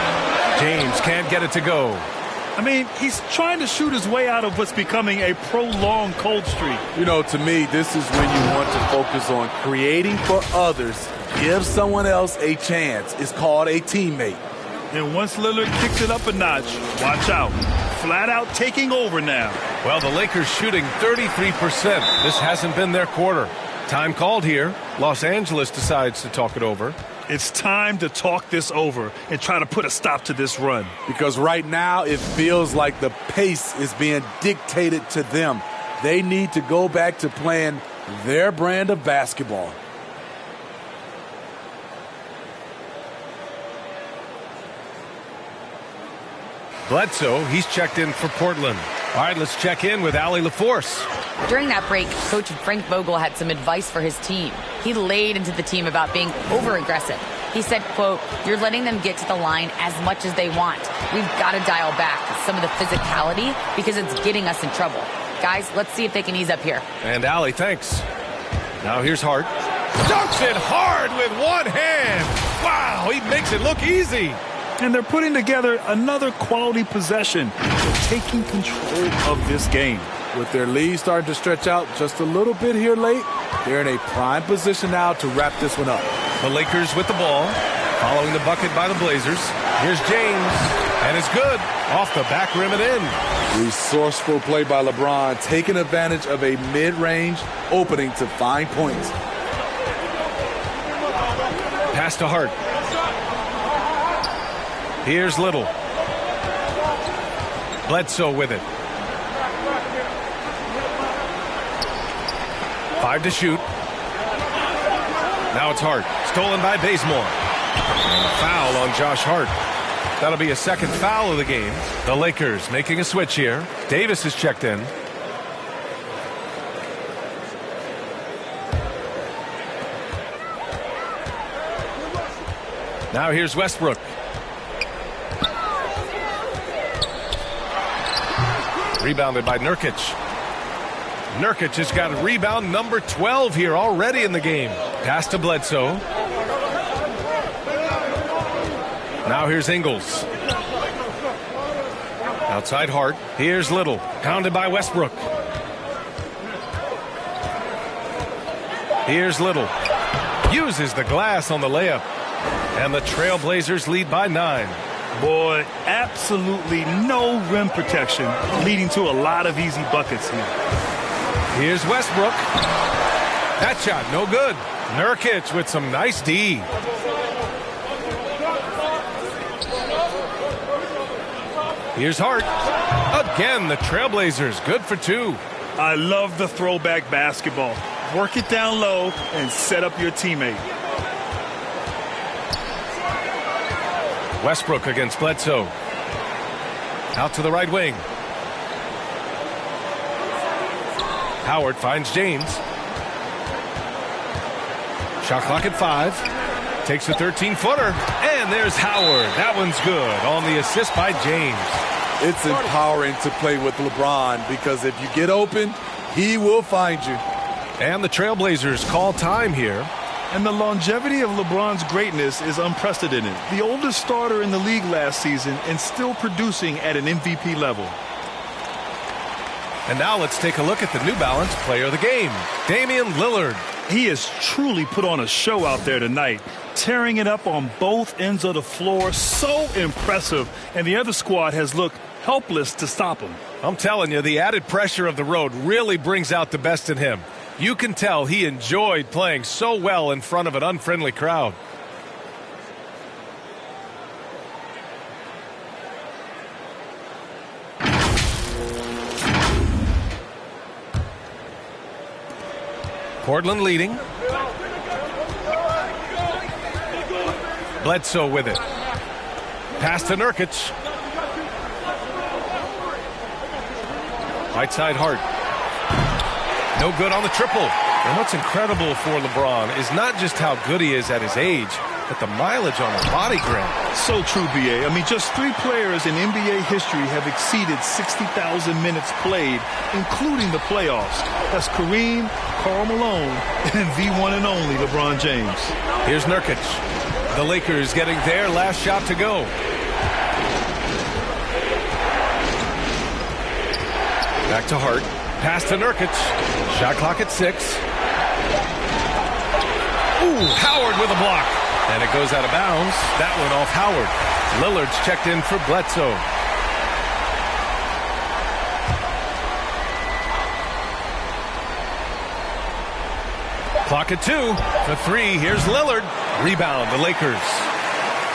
James can't get it to go. I mean, he's trying to shoot his way out of what's becoming a prolonged cold streak. You know, to me, this is when you want to focus on creating for others. Give someone else a chance. It's called a teammate. And once Lillard kicks it up a notch, watch out. Flat out taking over now. Well, the Lakers shooting 33%. This hasn't been their quarter. Time called here. Los Angeles decides to talk it over. It's time to talk this over and try to put a stop to this run. Because right now it feels like the pace is being dictated to them. They need to go back to playing their brand of basketball. Bledsoe, he's checked in for Portland. All right, let's check in with Allie LaForce. During that break, Coach Frank Vogel had some advice for his team. He laid into the team about being over-aggressive. He said, quote, "You're letting them get to the line as much as they want. We've got to dial back some of the physicality because it's getting us in trouble. Guys, let's see if they can ease up here." And Allie, thanks. Now here's Hart. Dunks it hard with one hand. Wow, he makes it look easy. And they're putting together another quality possession. They're taking control of this game. With their lead starting to stretch out just a little bit here late, they're in a prime position now to wrap this one up. The Lakers with the ball, following the bucket by the Blazers. Here's James, and it's good. Off the back rim and in. Resourceful play by LeBron, taking advantage of a mid-range opening to find points. Pass to Hart. Here's Little. Bledsoe with it. 5 to shoot. Now it's Hart. Stolen by Bazemore. And a foul on Josh Hart. That'll be a second foul of the game. The Lakers making a switch here. Davis is checked in. Now here's Westbrook. Rebounded by Nurkic. Nurkic has got a rebound number 12 here already in the game. Pass to Bledsoe. Now here's Ingles. Outside Hart. Here's Little. Pounded by Westbrook. Here's Little. Uses the glass on the layup. And the Trailblazers lead by 9. Boy, absolutely no rim protection, leading to a lot of easy buckets here. Here's Westbrook. That shot, no good. Nurkic with some nice D. Here's Hart. Again, the Trailblazers, good for 2. I love the throwback basketball. Work it down low and set up your teammate. Westbrook against Bledsoe. Out to the right wing. Howard finds James. Shot clock at 5. Takes a 13-footer. And there's Howard. That one's good on the assist by James. It's empowering to play with LeBron because if you get open, he will find you. And the Trailblazers call time here. And the longevity of LeBron's greatness is unprecedented. The oldest starter in the league last season and still producing at an MVP level. And now let's take a look at the New Balance player of the game, Damian Lillard. He has truly put on a show out there tonight, tearing it up on both ends of the floor. So impressive. And the other squad has looked helpless to stop him. I'm telling you, the added pressure of the road really brings out the best in him. You can tell he enjoyed playing so well in front of an unfriendly crowd. Portland leading. Bledsoe with it. Pass to Nurkic. Right side Hart. No good on the triple. And what's incredible for LeBron is not just how good he is at his age, but the mileage on the body grab. So true, B.A. I mean, just 3 players in NBA history have exceeded 60,000 minutes played, including the playoffs. That's Kareem, Karl Malone, and the one and only LeBron James. Here's Nurkic. The Lakers getting their last shot to go. Back to Hart. Pass to Nurkic. Shot clock at 6. Ooh, Howard with a block. And it goes out of bounds. That one off Howard. Lillard's checked in for Bledsoe. Clock at 2. For 3, here's Lillard. Rebound, the Lakers.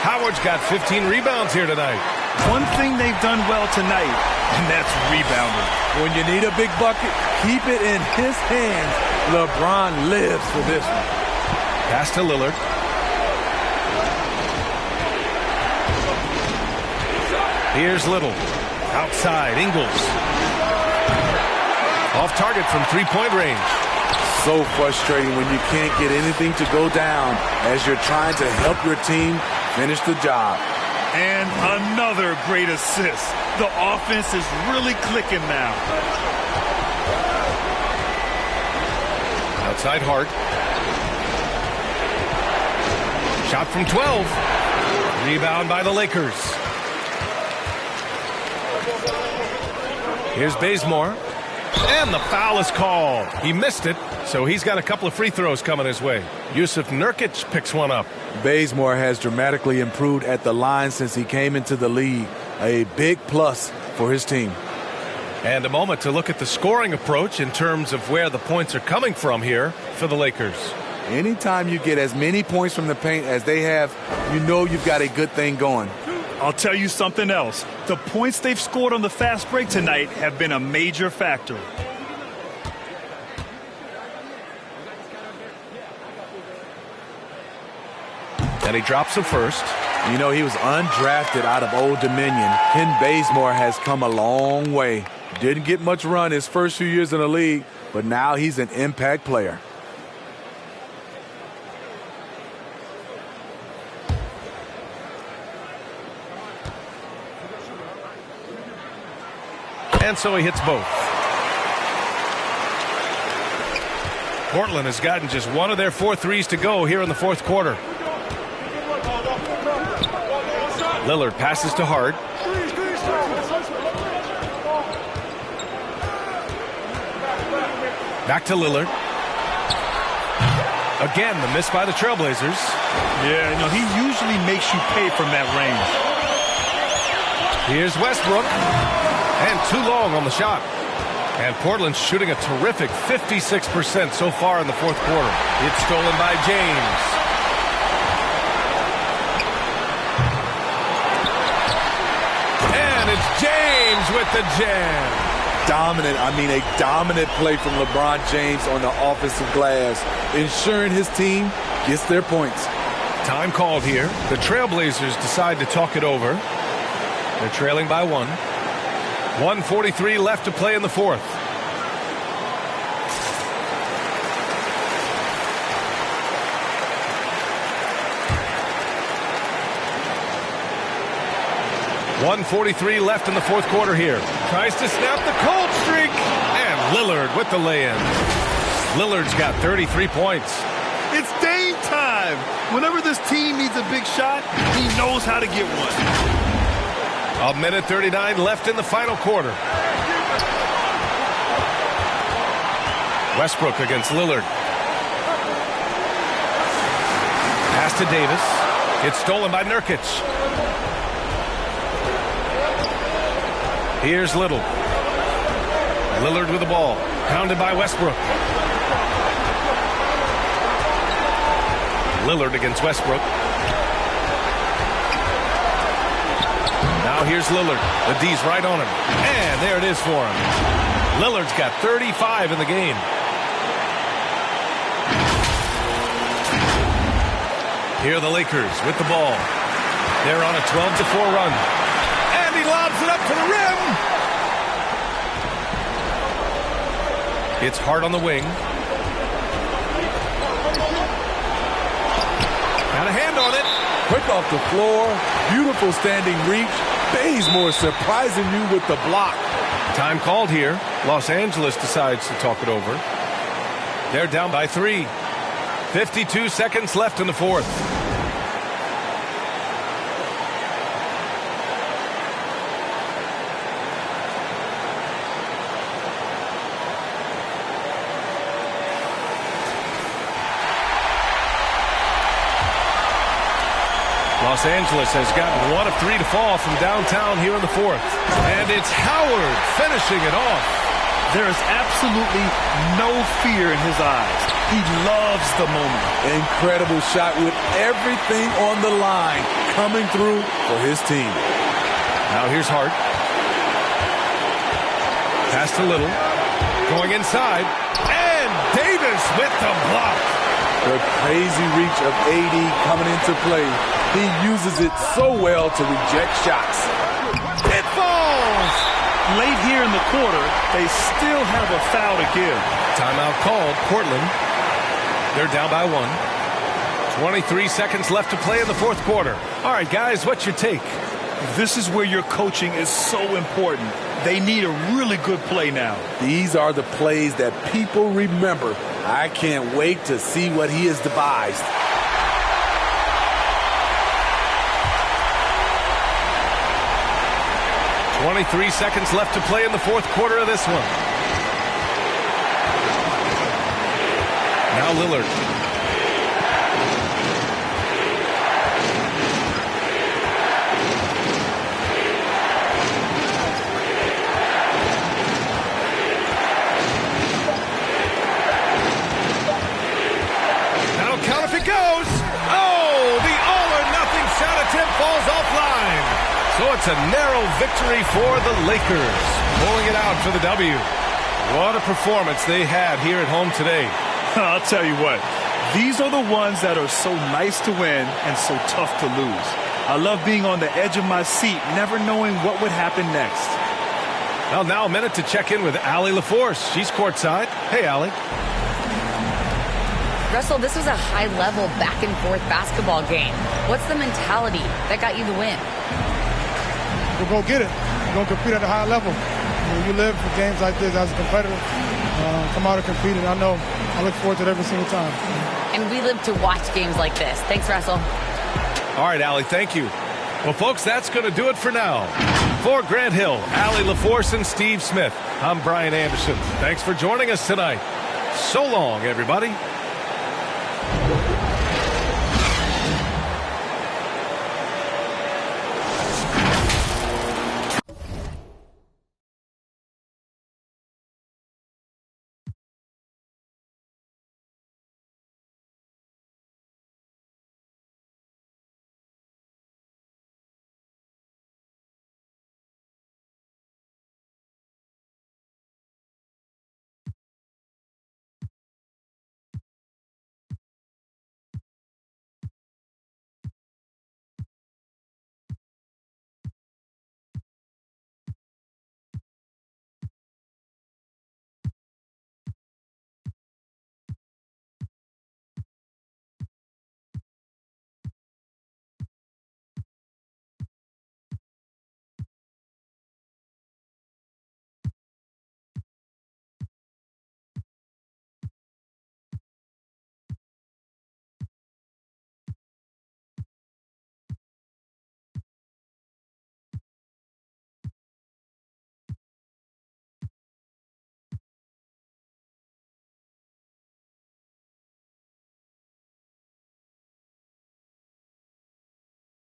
Howard's got 15 rebounds here tonight. One thing they've done well tonight, and that's rebounding. When you need a big bucket, keep it in his hands. LeBron lives for this one. Pass to Lillard. Here's Little. Outside, Ingles. Off target from three-point range. So frustrating when you can't get anything to go down as you're trying to help your team finish the job. And another great assist. The offense is really clicking now. Outside Hart. Shot from 12. Rebound by the Lakers. Here's Bazemore. And the foul is called. He missed it, so he's got a couple of free throws coming his way. Yusuf Nurkic picks one up. Bazemore has dramatically improved at the line since he came into the league. A big plus for his team. And a moment to look at the scoring approach in terms of where the points are coming from here for the Lakers. Anytime you get as many points from the paint as they have, you know you've got a good thing going. I'll tell you something else. The points they've scored on the fast break tonight have been a major factor. And he drops the first. You know, he was undrafted out of Old Dominion. Ken Bazemore has come a long way. Didn't get much run his first few years in the league, but now he's an impact player. And so he hits both. Portland has gotten just one of their 4 threes to go here in the fourth quarter. Lillard passes to Hart. Back to Lillard. Again, the miss by the Trailblazers. Yeah, you know, he usually makes you pay from that range. Here's Westbrook. And too long on the shot. And Portland's shooting a terrific 56% so far in the fourth quarter. It's stolen by James. And it's James with the jam. A dominant play from LeBron James on the offensive glass, ensuring his team gets their points. Time called here. The Trailblazers decide to talk it over. They're trailing by 1. 1:43 left to play in the fourth. .143 left in the fourth quarter here. Tries to snap the cold streak. And Lillard with the lay-in. Lillard's got 33 points. It's Dame time. Whenever this team needs a big shot, he knows how to get one. 1:39 left in the final quarter. Westbrook against Lillard. Pass to Davis. It's stolen by Nurkic. Here's Little. Lillard with the ball. Pounded by Westbrook. Lillard against Westbrook. Now here's Lillard. The D's right on him. And there it is for him. Lillard's got 35 in the game. Here are the Lakers with the ball. They're on a 12-4 run. And he lobs it up to the rim. It's Hart on the wing. Got a hand on it. Quick off the floor. Beautiful standing reach. Bazemore surprising you with the block. Time called here. Los Angeles decides to talk it over. They're down by 3. 52 seconds left in the fourth. Los Angeles has gotten 1 of 3 to fall from downtown here in the fourth. And it's Howard finishing it off. There is absolutely no fear in his eyes. He loves the moment. Incredible shot with everything on the line coming through for his team. Now here's Hart. Pass to Little. Going inside. And Davis with the block. The crazy reach of AD coming into play. He uses it so well to reject shots. It falls! Late here in the quarter, they still have a foul to give. Timeout called. Portland. They're down by 1. 23 seconds left to play in the fourth quarter. All right, guys, what's your take? This is where your coaching is so important. They need a really good play now. These are the plays that people remember. I can't wait to see what he has devised. "23 seconds left to play in the fourth quarter of this one. Now Lillard. Now count if it goes. Oh, the all-or-nothing shot attempt falls offline. So it's a narrow victory for the Lakers, pulling it out for the W. What a performance they had here at home today. I'll tell you what, these are the ones that are so nice to win and so tough to lose. I love being on the edge of my seat, never knowing what would happen next. Well, now a minute to check in with Allie LaForce. She's courtside. Hey, Allie. Russell, this was a high-level back-and-forth basketball game. What's the mentality that got you the win? We're going to get it. We're going to compete at a high level. You live for games like this as a competitor. Come out and compete, and I look forward to it every single time. And we live to watch games like this. Thanks, Russell. All right, Allie, thank you. Well, folks, that's going to do it for now. For Grant Hill, Allie LaForce, and Steve Smith, I'm Brian Anderson. Thanks for joining us tonight. So long, everybody.